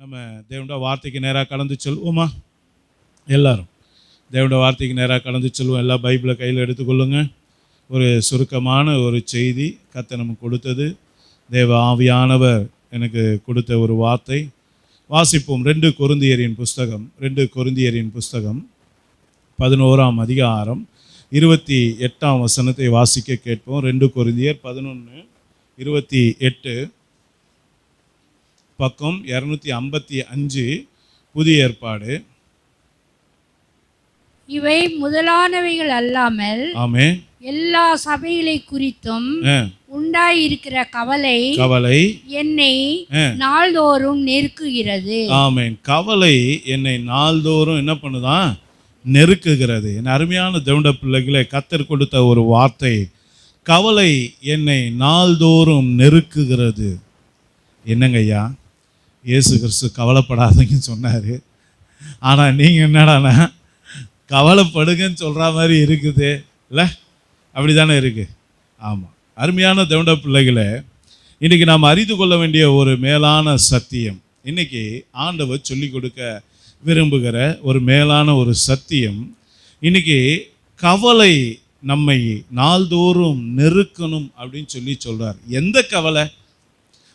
நம்ம தேவனுடைய வார்த்தைக்கு நேராக கடந்து செல்வோமா? எல்லாரும் தேவனுடைய வார்த்தைக்கு நேராக கடந்து செல்வோம். எல்லாம் பைபிளை கையில் எடுத்துக்கொள்ளுங்க. ஒரு சுருக்கமான ஒரு செய்தி கர்த்தர் நமக்கு கொடுத்தது. தேவ ஆவியானவர் எனக்கு கொடுத்த ஒரு வார்த்தை. வாசிப்போம். 2 கொரிந்தியரின் புஸ்தகம் 11ஆம் அதிகாரம் 28ஆம் வசனத்தை வாசிக்க கேட்போம். 2 கொரிந்தியர் 11:28, பக்கம் 255, புதிய ஏற்பாடு. இவை முதலானவைகள் அல்லாமல் ஆமென் எல்லா சபைகளை குறித்தும் உண்டாயிருக்கிற கவலை என்னை நாள்தோறும் நெருக்குகிறது. ஆமென். கவலை என்னை நாள்தோறும் என்ன பண்ணுதான்? நெருக்குகிறது. என் அருமையான தேவனுடைய பிள்ளைகளே, கர்த்தர் கொடுத்த ஒரு வார்த்தை, கவலை என்னை நாள்தோறும் நெருக்குகிறது. என்னங்க ஐயா, இயேசு கிறிஸ்து கவலைப்படாதீங்கன்னு சொன்னார். ஆனால் நீங்கள் என்னடானா கவலைப்படுங்கன்னு சொல்கிற மாதிரி இருக்குது இல்லை? அப்படி தானே இருக்குது. ஆமாம். அருமையான தேவனுடைய பிள்ளைகளை, இன்றைக்கி நாம் அறிந்து கொள்ள வேண்டிய ஒரு மேலான சத்தியம், இன்றைக்கி ஆண்டவர் சொல்லிக் கொடுக்க விரும்புகிற ஒரு மேலான ஒரு சத்தியம். இன்றைக்கி கவலை நம்மை நாள்தோறும் நெருக்கணும் அப்படின்னு சொல்கிறார். எந்த கவலை?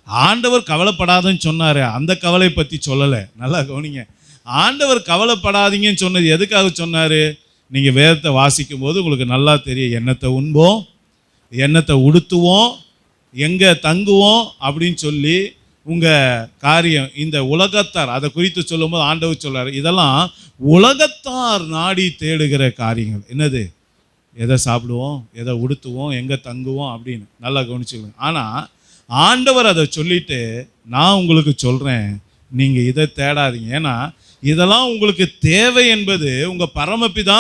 ஆண்டவர் கவலைப்படாதன்னு சொன்னார், அந்த கவலை பற்றி சொல்லலை. நல்லா கவனிங்க. ஆண்டவர் கவலைப்படாதீங்கன்னு சொன்னது எதுக்காக சொன்னார்? நீங்கள் வேதத்தை வாசிக்கும் போது உங்களுக்கு நல்லா தெரியும். எண்ணத்தை உண்போம், எண்ணத்தை உடுத்துவோம், எங்கே தங்குவோம் அப்படின்னு சொல்லி உங்கள் காரியம், இந்த உலகத்தார் அதை குறித்து சொல்லும்போது ஆண்டவர் சொல்கிறார், இதெல்லாம் உலகத்தார் நாடி தேடுகிற காரியங்கள். என்னது? எதை சாப்பிடுவோம், எதை உடுத்துவோம், எங்கே தங்குவோம் அப்படின்னு நல்லா கவனிச்சுக்கணும். ஆனால் ஆண்டவர் அதை சொல்லிட்டு நான் உங்களுக்கு சொல்கிறேன், நீங்கள் இதை தேடாதீங்க. ஏன்னா இதெல்லாம் உங்களுக்கு தேவை என்பது உங்கள் பரமபிதா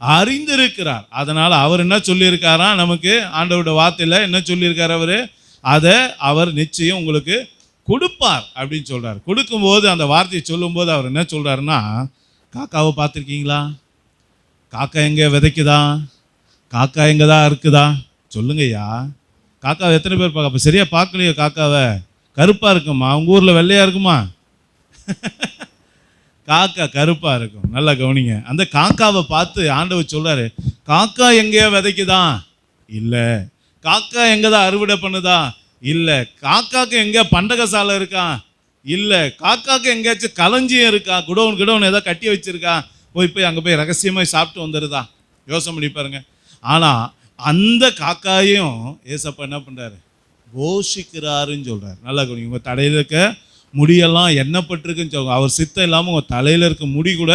அறிந்திருக்கிறார். அதனால் அவர் என்ன சொல்லியிருக்காரா? நமக்கு ஆண்டவருடைய வார்த்தையில் என்ன சொல்லியிருக்கார்? அதை அவர் நிச்சயம் உங்களுக்கு கொடுப்பார் அப்படின்னு சொல்கிறார். கொடுக்கும்போது அந்த வார்த்தையை சொல்லும்போது அவர் என்ன சொல்கிறாருன்னா, காக்காவை பார்த்துருக்கீங்களா? காக்கா எங்கே விதைக்குதா? காக்கா எங்கே தான் இருக்குதா? சொல்லுங்கய்யா. காக்காவை எத்தனை பேர் பார்க்க? அப்போ சரியாக பார்க்கலையோ காக்காவை? கருப்பாக இருக்குமா? உங்கள் ஊரில் வெள்ளையாக இருக்குமா? காக்கா கருப்பாக இருக்கும். நல்லா கவனிங்க. அந்த காக்காவை பார்த்து ஆண்டவர் சொல்கிறாரு, காக்கா எங்கேயோ விதைக்குதா? இல்லை. காக்கா எங்கே தான் அறுவடை பண்ணுதா? இல்லை. காக்காவுக்கு எங்கே பண்டகசாலை இருக்கா? இல்லை. காக்காவுக்கு எங்கேயாச்சும் களஞ்சியம் இருக்கா? குடோன் ஏதோ கட்டி வச்சிருக்கா? போய் அங்கே போய் ரகசியமாக சாப்பிட்டு வந்துடுதா? யோசனை பண்ணி பாருங்க. ஆனால் அந்த காக்காயும் ஏசப்பா என்ன பண்ணுறாரு? போஷிக்கிறாருன்னு சொல்கிறார். நல்லா கவனிங்க. உங்கள் தலையில் இருக்க முடியெல்லாம் எண்ணப்பட்டிருக்குன்னு சொல்லுவாங்க. அவர் சித்தம் இல்லாமல் உங்கள் தலையில் இருக்க முடி கூட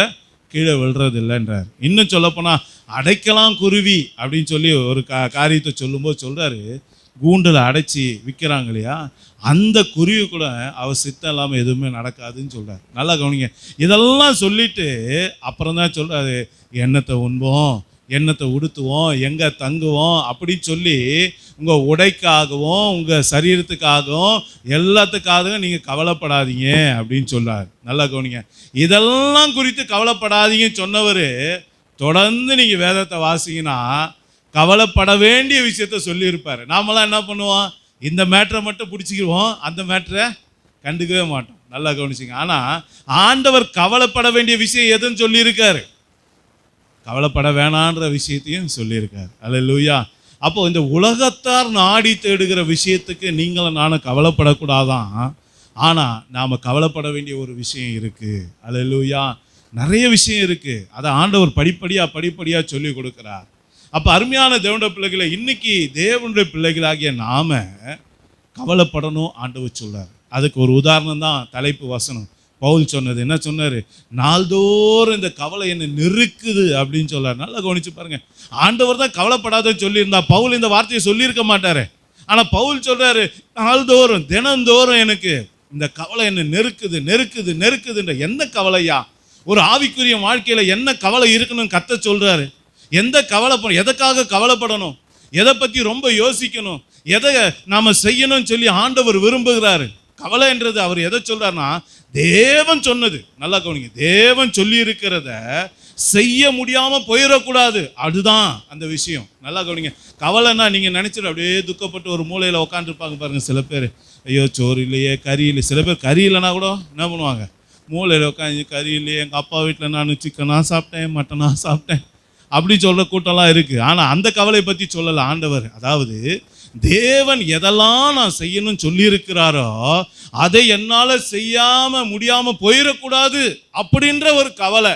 கீழே விழுறது இல்லைன்றார். இன்னும் சொல்லப்போனால் அடைக்கலாம் குருவி அப்படின்னு சொல்லி ஒரு காரியத்தை சொல்லும்போது சொல்கிறாரு, கூண்டில் அடைச்சி விற்கிறாங்க இல்லையா, அந்த குருவி கூட அவர் சித்தம் இல்லாமல் எதுவுமே நடக்காதுன்னு சொல்கிறார். நல்லா கவனிங்க. இதெல்லாம் சொல்லிட்டு அப்புறம் தான் சொல்கிறாரு, எண்ணத்தை உண்போம், எண்ணத்தை உடுத்துவோம், எங்கே தங்குவோம் அப்படின்னு சொல்லி உங்கள் உடைக்காகவும் உங்கள் சரீரத்துக்காகவும் எல்லாத்துக்காகவும் நீங்கள் கவலைப்படாதீங்க அப்படின்னு சொல்கிறார். நல்லா கவனிங்க. இதெல்லாம் குறித்து கவலைப்படாதீங்கன்னு சொன்னவர் தொடர்ந்து நீங்கள் வேதத்தை வாசிங்கன்னா கவலைப்பட வேண்டிய விஷயத்த சொல்லியிருப்பார். நாமெல்லாம் என்ன பண்ணுவோம்? இந்த மேட்டரை மட்டும் பிடிச்சிக்கிடுவோம், அந்த மேட்டரை கண்டுக்கவே மாட்டோம். நல்லா கவனிச்சிங்க. ஆனால் ஆண்டவர் கவலைப்பட வேண்டிய விஷயம் எதுன்னு சொல்லியிருக்காரு, கவலைப்பட வேணான்ற விஷயத்தையும் சொல்லியிருக்கார். அல்லேலூயா. அப்போது இந்த உலகத்தார் நாடி தேடுகிற விஷயத்துக்கு நீங்களும் நானும் கவலைப்படக்கூடாதான். ஆனால் நாம் கவலைப்பட வேண்டிய ஒரு விஷயம் இருக்குது. அல்லேலூயா. நிறைய விஷயம் இருக்குது. அதை ஆண்டவர் படிப்படியாக சொல்லி கொடுக்குறார். அப்போ அருமையான தேவனுடைய பிள்ளைகளை, இன்னைக்கு தேவனுடைய பிள்ளைகளாகிய நாம கவலைப்படணும் ஆண்டவர் சொல்றார். அதுக்கு ஒரு உதாரணம் தான் தலைப்பு வசனம். பவுல் சொன்னது என்ன சொன்னார்? நாள்தோறும் இந்த கவலை என்னை நெருக்குது அப்படின்னு சொல்றார். நல்லா கவனிச்சு பாருங்க. ஆண்டவர் தான் கவலைப்படாதன்னு சொல்லியிருந்தா பவுல் இந்த வார்த்தையை சொல்லியிருக்க மாட்டாரு. ஆனால் பவுல் சொல்றாரு, நாள்தோறும் தினந்தோறும் எனக்கு இந்த கவலை என்னை நெருக்குதுன்ற. எந்த கவலையா? ஒரு ஆவிக்குரிய வாழ்க்கையில் என்ன கவலை இருக்குன்னு கர்த்தர் சொல்றாரு. எந்த கவலைப்படணும், எதுக்காக கவலைப்படணும், எதை பற்றி ரொம்ப யோசிக்கணும், எதை நாம் செய்யணும்னு சொல்லி ஆண்டவர் விரும்புகிறாரு. கவலைன்றது அவர் எதை சொல்றாருன்னா, தேவன் சொன்னது. நல்லா கவனிங்க. தேவன் சொல்லி இருக்கிறத செய்ய முடியாமல் போயிடக்கூடாது, அதுதான் அந்த விஷயம். நல்லா கவனிங்க. கவலைன்னா நீங்கள் நினச்சிட்டு அப்படியே துக்கப்பட்டு ஒரு மூலையில் உட்காந்துருப்பாங்க பாருங்க சில பேர். ஐயோ சோறு இல்லையே, கறி இல்லை. சில பேர் கறி இல்லைன்னா கூட என்ன பண்ணுவாங்க, மூளையில் உட்காந்து கறி இல்லையே, எங்கள் அப்பா வீட்டில் நான் சிக்கனாக சாப்பிட்டேன், மட்டனாக சாப்பிட்டேன் அப்படி சொல்கிற கூட்டம்லாம் இருக்குது. ஆனால் அந்த கவலை பற்றி சொல்லலை ஆண்டவர். அதாவது தேவன் எதெல்லாம் நான் செய்யணும்னு சொல்லியிருக்கிறாரோ அதை என்னால் செய்யாமல் முடியாமல் போயிடக்கூடாது அப்படின்ற ஒரு கவலை,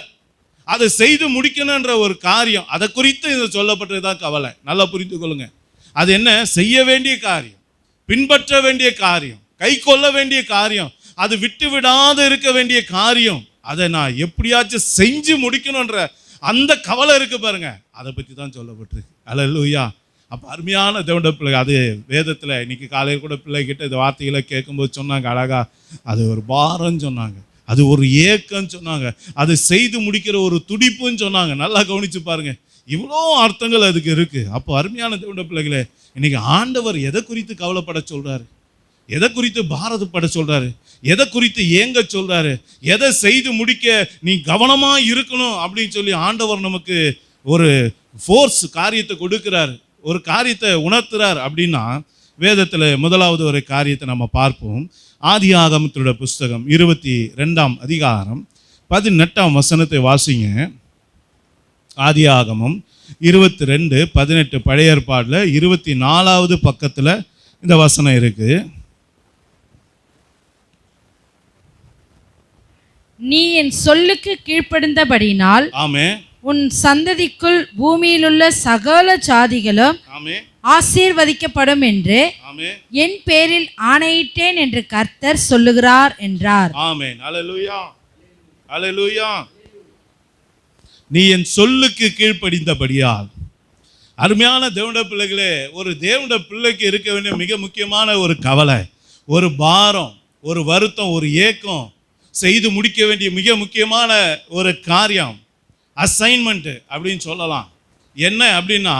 அதை செய்து முடிக்கணுன்ற ஒரு காரியம், அதை குறித்து இது சொல்லப்பட்டது தான் கவலை. நல்லா புரிந்து கொள்ளுங்க. அது என்ன? செய்ய வேண்டிய காரியம், பின்பற்ற வேண்டிய காரியம், கை கொள்ள வேண்டிய காரியம், அது விட்டு விடாத இருக்க வேண்டிய காரியம், அதை நான் எப்படியாச்சும் செஞ்சு முடிக்கணுன்ற அந்த கவலை இருக்கு பாருங்க, அதை பற்றி தான் சொல்லப்பட்டிருக்கு. அல்லேலூயா. அப்போ அருமையான தேவனுடைய பிள்ளை, அது வேதத்தில் இன்னைக்கு காலையில் கூட பிள்ளைகிட்ட இந்த வார்த்தைகளை கேட்கும்போது சொன்னாங்க அழகா, அது ஒரு பாரம்னு சொன்னாங்க, அது ஒரு ஏக்கம்னு சொன்னாங்க, அதை செய்து முடிக்கிற ஒரு துடிப்புன்னு சொன்னாங்க. நல்லா கவனிச்சு பாருங்க, இவ்வளோ அர்த்தங்கள் அதுக்கு இருக்கு. அப்போ அருமையான தேவனுடைய பிள்ளைகளே, இன்னைக்கு ஆண்டவர் எதை குறித்து கவலைப்பட சொல்றாரு, எதை குறித்து பாரதப்பட சொல்றாரு, எதை குறித்து ஏங்க சொல்றாரு, எதை செய்து முடிக்க நீ கவனமா இருக்கணும் அப்படின்னு சொல்லி ஆண்டவர் நமக்கு ஒரு ஃபோர்ஸ் காரியத்தை கொடுக்கிறார், ஒரு காரியத்தை உணர்த்துறார். அப்படின்னா வேதத்தில் முதலாவது ஒரு காரியத்தை நம்ம பார்ப்போம். ஆதியாகமத்தோட புஸ்தகம் 22ஆம் அதிகாரம் 18ஆம் வசனத்தை வாசிங்க. ஆதியாகமம் 22:18 பழைய ஏற்பாடில் 24வது பக்கத்தில் இந்த வசனம் இருக்கு. நீ என் சொல்லுக்கு கீழ்ப்படிந்தபடினால் ஆமென், உன் சந்ததிக்குள் பூமியிலுள்ள சகல ஜாதிகளும் ஆமென், ஆசீர்வதிக்கப்படும் என்று ஆமென், என் பேரில் ஆணையிட்டேன் என்று கர்த்தர் சொல்லுகிறார் என்றார். ஆமென். அல்லேலூயா, அல்லேலூயா. நீ என் சொல்லுக்கு கீழ்ப்படிந்தபடியால். அருமையான தேவனுடைய பிள்ளைகளே, ஒரு தேவனுடைய பிள்ளைக்கு இருக்க வேண்டிய மிக முக்கியமான ஒரு கவலை, ஒரு பாரம், ஒரு வருத்தம், ஒரு ஏக்கம், செய்து முடிக்க வேண்டிய மிக முக்கியமான ஒரு காரியம், அசைன்மெண்ட் அப்படின்னு சொல்லலாம். என்ன அப்படின்னா,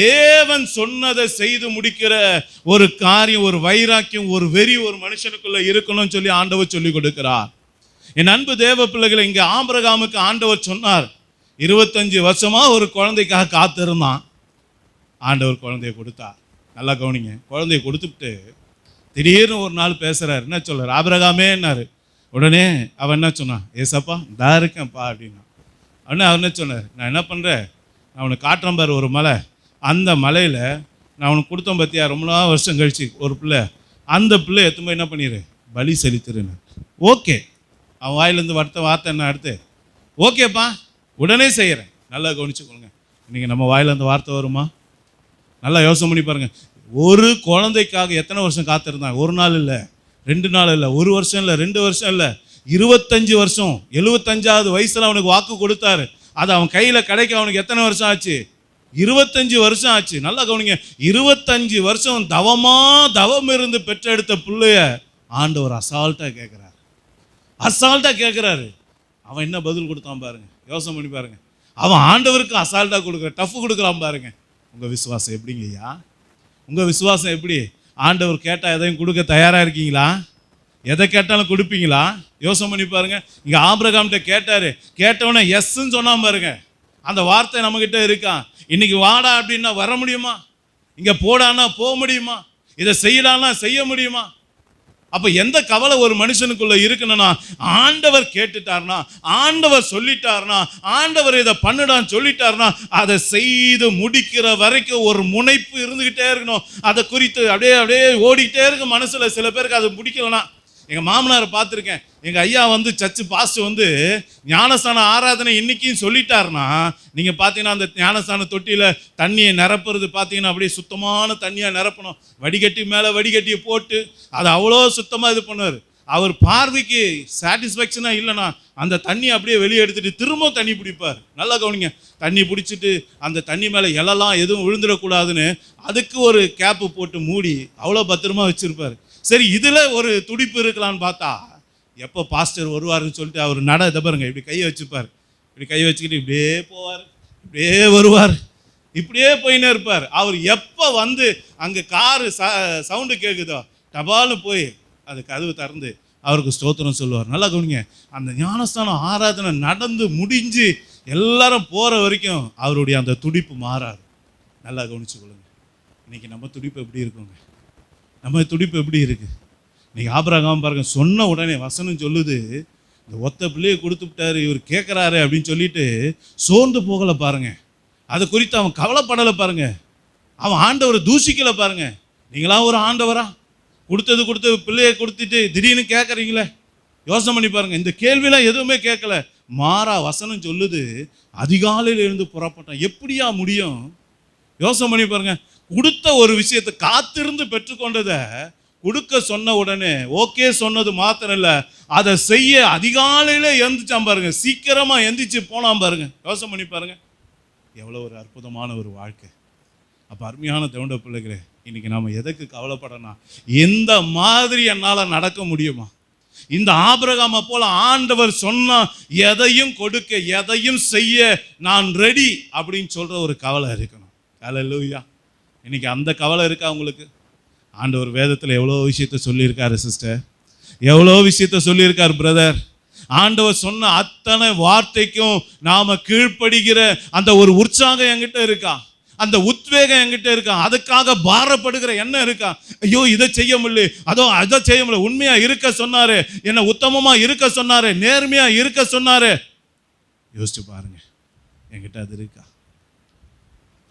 தேவன் சொன்னதை செய்து முடிக்கிற ஒரு காரியம், ஒரு வைராக்கியம், ஒரு வெறி ஒரு மனுஷனுக்குள்ள இருக்கணும்னு சொல்லி ஆண்டவர் சொல்லி கொடுக்கிறார். என் அன்பு தேவ பிள்ளைகளை, இங்கே ஆபிரகாமுக்கு ஆண்டவர் சொன்னார், 25 வருஷமா ஒரு குழந்தைக்காக காத்திருந்தான். ஆண்டவர் குழந்தைய கொடுத்தார். நல்லா கவனிங்க. குழந்தைய கொடுத்துட்டு திடீர்னு ஒரு நாள் பேசுறாரு. என்ன சொல்றாரு? ஆபிரகாமே என்னாரு. உடனே அவன் என்ன சொன்னான்? ஏசப்பா இதா இருக்கேன்ப்பா அப்படின்னா. உடனே அவர் என்ன சொன்னார்? நான் என்ன பண்ணுறேன், நான் அவனுக்கு காட்டுறேன் பாரு ஒரு மலை, அந்த மலையில் நான் அவனுக்கு கொடுத்தேன் பார்த்தியா, ரொம்ப நாள் வருஷம் கழிச்சு ஒரு பிள்ளை, அந்த பிள்ளை எத்தும்போது என்ன பண்ணிடு, பலி செலுத்துறேன்னு. ஓகே, அவன் வாயிலேருந்து வார்த்தை என்ன அடுத்து? ஓகேப்பா உடனே செய்கிறேன். நல்லா கவனிச்சுக்கொள்ளுங்க. இன்றைக்கி நம்ம வாயில் அந்த வார்த்தை வருமா? நல்லா யோசனை பண்ணி பாருங்கள். ஒரு குழந்தைக்காக எத்தனை வருஷம் காத்திருந்தாங்க? ஒரு நாள் இல்லை, 2 நாள் இல்லை, 1 வருஷம் இல்லை, 2 வருஷம் இல்லை, 25 வருஷம். 75வது வயசில் அவனுக்கு வாக்கு கொடுத்தாரு. அது அவன் கையில் கிடைக்க அவனுக்கு எத்தனை வருஷம் ஆச்சு? 25 வருஷம் ஆச்சு. நல்லா கவனிங்க. 25 வருஷம் தவம் இருந்து பெற்றெடுத்த பிள்ளைய ஆண்டவர் அசால்ட்டாக கேட்குறாரு. அசால்ட்டாக கேட்குறாரு. அவன் என்ன பதில் கொடுத்தான் பாருங்க, யோசனை பண்ணி பாருங்க. அவன் ஆண்டவருக்கு அசால்ட்டாக கொடுக்குற டஃப் கொடுக்குறான் பாருங்க. உங்கள் விசுவாசம் எப்படிங்க ஐயா? உங்கள் விசுவாசம் எப்படி? ஆண்டவர் கேட்டால் எதையும் கொடுக்க தயாராக இருக்கீங்களா? எதை கேட்டாலும் கொடுப்பீங்களா? யோசனை பண்ணி பாருங்க. இங்கே ஆபிரகாம்கிட்ட கேட்டாரு, கேட்டவனே எஸ்ன்னு சொன்னான் பாருங்க. அந்த வார்த்தை நம்மகிட்ட இருக்கான். இன்னைக்கு வாடா அப்படின்னா வர முடியுமா? இங்கே போடான்னா போக முடியுமா? இதை செய்யலான்னா செய்ய முடியுமா? அப்போ எந்த கவலை ஒரு மனுஷனுக்குள்ள இருக்குன்னா, ஆண்டவர் கேட்டுட்டார்னா, ஆண்டவர் சொல்லிட்டார்னா, ஆண்டவர் இதை பண்ணுடான்னு சொல்லிட்டார்னா, அதை செய்து முடிக்கிற வரைக்கும் ஒரு முனைப்பு இருந்துகிட்டே இருக்கணும். அதை குறித்து அப்படியே ஓடிக்கிட்டே இருக்கும் மனசுல. சில பேருக்கு அது முடிக்கலனா, எங்கள் மாமனாரை பார்த்துருக்கேன். எங்கள் ஐயா சர்ச்சு பாஸ்டர் ஞானஸ்தான ஆராதனை இன்னைக்கும் சொல்லிட்டாருன்னா, நீங்கள் பார்த்தீங்கன்னா அந்த ஞானஸ்தான தொட்டியில் தண்ணியை நிரப்புறது பார்த்தீங்கன்னா அப்படியே சுத்தமான தண்ணியாக நிரப்பணும். வடிகட்டி மேலே வடிகட்டியை போட்டு அதை அவ்வளோ சுத்தமாக இது பண்ணுவார். அவர் பார்வைக்கு சாட்டிஸ்ஃபேக்ஷனாக இல்லைன்னா அந்த தண்ணியை அப்படியே வெளியே எடுத்துகிட்டு திரும்ப தண்ணி பிடிப்பார். நல்லா கவனிங்க. தண்ணி பிடிச்சிட்டு அந்த தண்ணி மேலே இலலாம் எதுவும் விழுந்துடக்கூடாதுன்னு அதுக்கு ஒரு கேப்பு போட்டு மூடி அவ்வளோ பத்திரமா வச்சுருப்பார். சரி, இதில் ஒரு துடிப்பு இருக்கலான்னு பார்த்தா, எப்போ பாஸ்டர் வருவாருன்னு சொல்லிட்டு அவர் இதை பாருங்க, இப்படி கையை வச்சுப்பார். இப்படி கையை வச்சுக்கிட்டு இப்படியே போவார், இப்படியே வருவார், இப்படியே போயின்னு இருப்பார். அவர் எப்போ அங்கே காரு சவுண்டு கேட்குதோ டபால்னு போய் அது கதவு திறந்து அவருக்கு ஸ்தோத்திரம் சொல்லுவார். நல்லா கவனிங்க. அந்த ஞானஸ்தானம் ஆராதனை நடந்து முடிஞ்சு எல்லாரும் போகிற வரைக்கும் அவருடைய அந்த துடிப்பு மாறாது. நல்லா கவனிச்சு கொள்ளுங்க. இன்னைக்கு நம்ம துடிப்பு எப்படி இருக்குங்க? நம்ம துடிப்பு எப்படி இருக்கு? இன்னைக்கு ஆபிரகாம் பாருங்க, சொன்ன உடனே வசனம் சொல்லுது, இந்த ஒத்த பிள்ளையை கொடுத்து விட்டாரு, இவர் கேட்குறாரு அப்படின்னு சொல்லிட்டு சோர்ந்து போகலை பாருங்க. அது குறித்து அவன் கவலைப்படலை பாருங்க. அவன் ஆண்டவரை தூஷிக்கலை பாருங்க. நீங்களா ஒரு ஆண்டவரா? கொடுத்தது பிள்ளையை கொடுத்துட்டு திடீர்னு கேட்குறீங்களே, யோசனை பண்ணி பாருங்க. இந்த கேள்வியெல்லாம் எதுவுமே கேட்கல. மாறா வசனம் சொல்லுது, அதிகாலையில் இருந்து புறப்பட்டான். எப்படியா முடியும்? யோசனை பண்ணி பாருங்க. கொடுத்த ஒரு விஷயத்தை காத்திருந்து பெற்றுக்கொண்டதை கொடுக்க சொன்ன உடனே ஓகே சொன்னது மாத்திரம் இல்லை, அதை செய்ய அதிகாலையில எந்திரிச்சான் பாருங்க. சீக்கிரமா எந்திரிச்சு போனான் பாருங்க. யோசனை பண்ணி பாருங்க, எவ்வளோ ஒரு அற்புதமான ஒரு வாழ்க்கை. அப்போ அருமையான தேவனுடைய பிள்ளைகளே, இன்னைக்கு நாம எதுக்கு கவலைப்படணும்? எந்த மாதிரி என்னால் நடக்க முடியுமா? இந்த ஆபிரகாமை போல ஆண்டவர் சொன்னா எதையும் கொடுக்க, எதையும் செய்ய நான் ரெடி அப்படின்னு சொல்ற ஒரு கவலை இருக்கணும். அல்லேலூயா. இன்னைக்கு அந்த கவலை இருக்கா உங்களுக்கு? ஆண்டவர் வேதத்தில் எவ்வளோ விஷயத்த சொல்லியிருக்காரு சிஸ்டர், எவ்வளோ விஷயத்த சொல்லியிருக்காரு பிரதர். ஆண்டவர் சொன்ன அத்தனை வார்த்தைக்கும் நாம கீழ்ப்படுகிற அந்த ஒரு உற்சாகம் என்கிட்ட இருக்கா, அந்த உத்வேகம் என்கிட்ட இருக்கா, அதுக்காக பாரப்படுகிற எண்ணம் இருக்கா? ஐயோ இதை செய்ய முடியல, அதோ அதை செய்ய முடியல. உண்மையா இருக்க சொன்னாரு, என்ன உத்தமமா இருக்க சொன்னாரு, நேர்மையா இருக்க சொன்னாரு. யோசிச்சு பாருங்க, என்கிட்ட அது இருக்கா?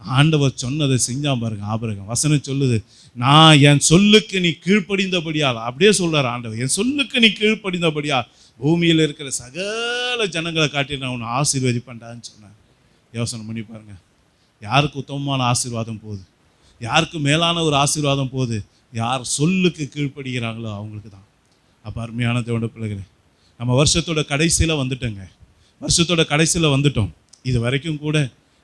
ஆண்டவர் சொன்னதை செஞ்சான் பாருங்க ஆபிரகாம். வசனம் சொல்லுது, நான் என் சொல்லுக்கு நீ கீழ்ப்படிந்தபடியால், அப்படியே சொல்றாரு ஆண்டவர், என் சொல்லுக்கு நீ கீழ்ப்படிந்தபடியால் பூமியில் இருக்கிற சகல ஜனங்களை காட்டி நான் உன்னை ஆசீர்வதிப்பேன்டான்னு சொன்னேன். யோசனை பண்ணி பாருங்க, யாருக்கு உத்தமமான ஆசீர்வாதம் போகுது? யாருக்கு மேலான ஒரு ஆசீர்வாதம் போகுது? யார் சொல்லுக்கு கீழ்ப்படுகிறாங்களோ அவங்களுக்கு தான். அப்போ அருமையான தேவனுடைய பிள்ளைகளே, நம்ம வருஷத்தோட கடைசியில் வந்துட்டோங்க. வருஷத்தோட கடைசியில் வந்துட்டோம். இது வரைக்கும் கூட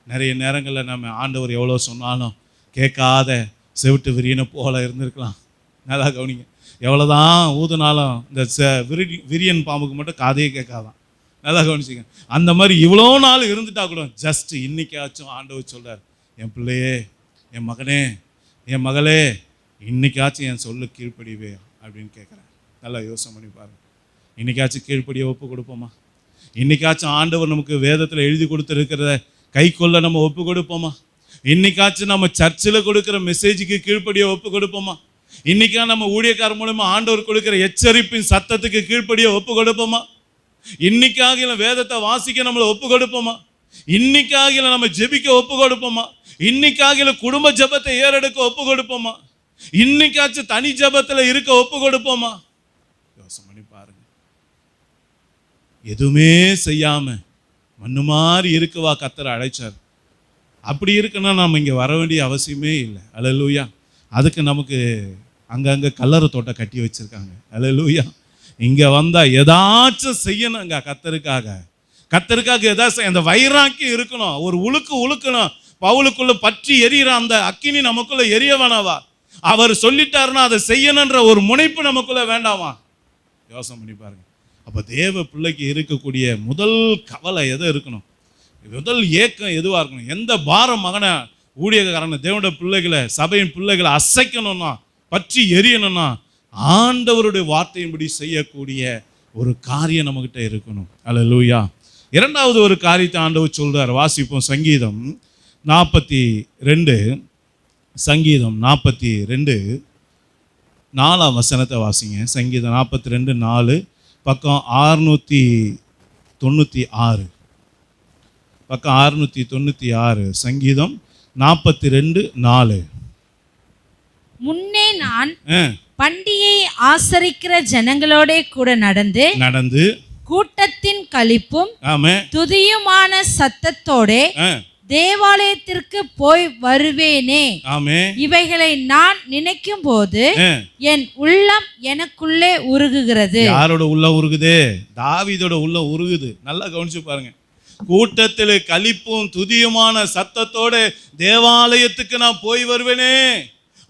நிறைய நேரங்களில் நம்ம ஆண்டவர் எவ்வளோ சொன்னாலும் கேட்காத செவிட்டு விரியனை போல இருந்திருக்கலாம். நல்லா கவனிங்க, எவ்வளோதான் ஊதுனாலும் இந்த விரியன் பாம்புக்கு மட்டும் காதையே கேட்காதான். நல்லா கவனிச்சிங்க. அந்த மாதிரி இவ்வளோ நாள் இருந்துட்டா கூட ஜஸ்ட் இன்னைக்காச்சும் ஆண்டவர் சொல்றார், என் பிள்ளையே, என் மகனே, என் மகளே, இன்னைக்காச்சும் என் சொல்லு கீழ்ப்படிவே அப்படின்னு கேட்குறேன். நல்லா யோசனை பண்ணி பாருங்க. இன்னைக்காச்சும் கீழ்ப்படியை ஒப்பு கொடுப்போமா? இன்னைக்காச்சும் ஆண்டவர் நமக்கு வேதத்தில் எழுதி கொடுத்துருக்கிறத கை கொள்ள நம்ம ஒப்பு கொடுப்போமா? இன்னைக்காச்சும் நம்ம சர்ச்சில் கொடுக்குற மெசேஜுக்கு கீழ்ப்படியை ஒப்பு கொடுப்போமா? இன்னைக்கா நம்ம ஊழியக்காரர் மூலமா ஆண்டவர் கொடுக்குற எச்சரிப்பின் சத்தத்துக்கு கீழ்ப்படியை ஒப்பு கொடுப்போமா? இன்னைக்காக வேதத்தை வாசிக்க நம்மளை ஒப்பு கொடுப்போமா? இன்னைக்காக நம்ம ஜெபிக்க ஒப்பு கொடுப்போமா? இன்னைக்காக குடும்ப ஜெபத்தை ஏறெடுக்க ஒப்பு கொடுப்போமா? இன்னைக்காச்சும் தனி ஜெபத்தில் இருக்க ஒப்பு கொடுப்போமா? யோசனை பண்ணி பாருங்க. எதுவுமே செய்யாம மண்ணு மாதிரி இருக்கவா கர்த்தர் அழைச்சார். அப்படி இருக்குன்னா நம்ம இங்கே வர வேண்டிய அவசியமே இல்லை. அல்லேலூயா. அதுக்கு நமக்கு அங்கங்கே கல்லறை தோட்டம் கட்டி வச்சிருக்காங்க. அல்லேலூயா. இங்கே வந்தால் ஏதாச்சும் செய்யணுங்க கர்த்தருக்காக. கர்த்தருக்காக ஏதாச்சும் அந்த வைராக்கி இருக்கணும், ஒரு உழுக்கணும். பவுலுக்குள்ள பற்றி எரியிற அந்த அக்கினி நமக்குள்ள எரிய வேணாவா? அவர் சொல்லிட்டாருன்னா அதை செய்யணுன்ற ஒரு முனைப்பு நமக்குள்ள வேண்டாமா? யோசனை பண்ணி பாருங்க. அப்போ தேவ பிள்ளைக்கு இருக்கக்கூடிய முதல் கவலை எதை இருக்கணும்? முதல் ஏக்கம் எதுவாக இருக்கணும்? எந்த பாரம் மகனை ஊழியக்காரனை தேவனுடைய பிள்ளைகளை சபையின் பிள்ளைகளை அசைக்கணும்னா, பற்றி எரியணும்னா, ஆண்டவருடைய வார்த்தையின்படி செய்யக்கூடிய ஒரு காரியம் நம்மகிட்ட இருக்கணும். அல்லேலூயா. இரண்டாவது ஒரு காரியத்தை ஆண்டவர் சொல்றார். வாசிப்போம். சங்கீதம் 42, சங்கீதம் 42 4ஆம் வசனத்தை வாசிங்க. சங்கீதம் 42:4, பக்கம் 696, பக்கம் 696, சங்கீதம் 42:4. முன்னே நான் பண்டிகையை ஆசரிக்கிற ஜனங்களோட கூட நடந்து கூட்டத்தின் களிப்பும் துதியுமான சத்தத்தோட தேவாலயத்திற்கு போய் வருவேனே. இவைகளை நான் நினைக்கும் போது என் உள்ளம் எனக்குள்ளே உருகுகிறது. யாரோட உள்ள உருகுது? தாவீதோட உள்ள உருகுது. நல்லா கவனிச்சு பாருங்க. கூட்டத்தில் களிப்பும் துதியுமான சத்தத்தோட தேவாலயத்துக்கு நான் போய் வருவேனே.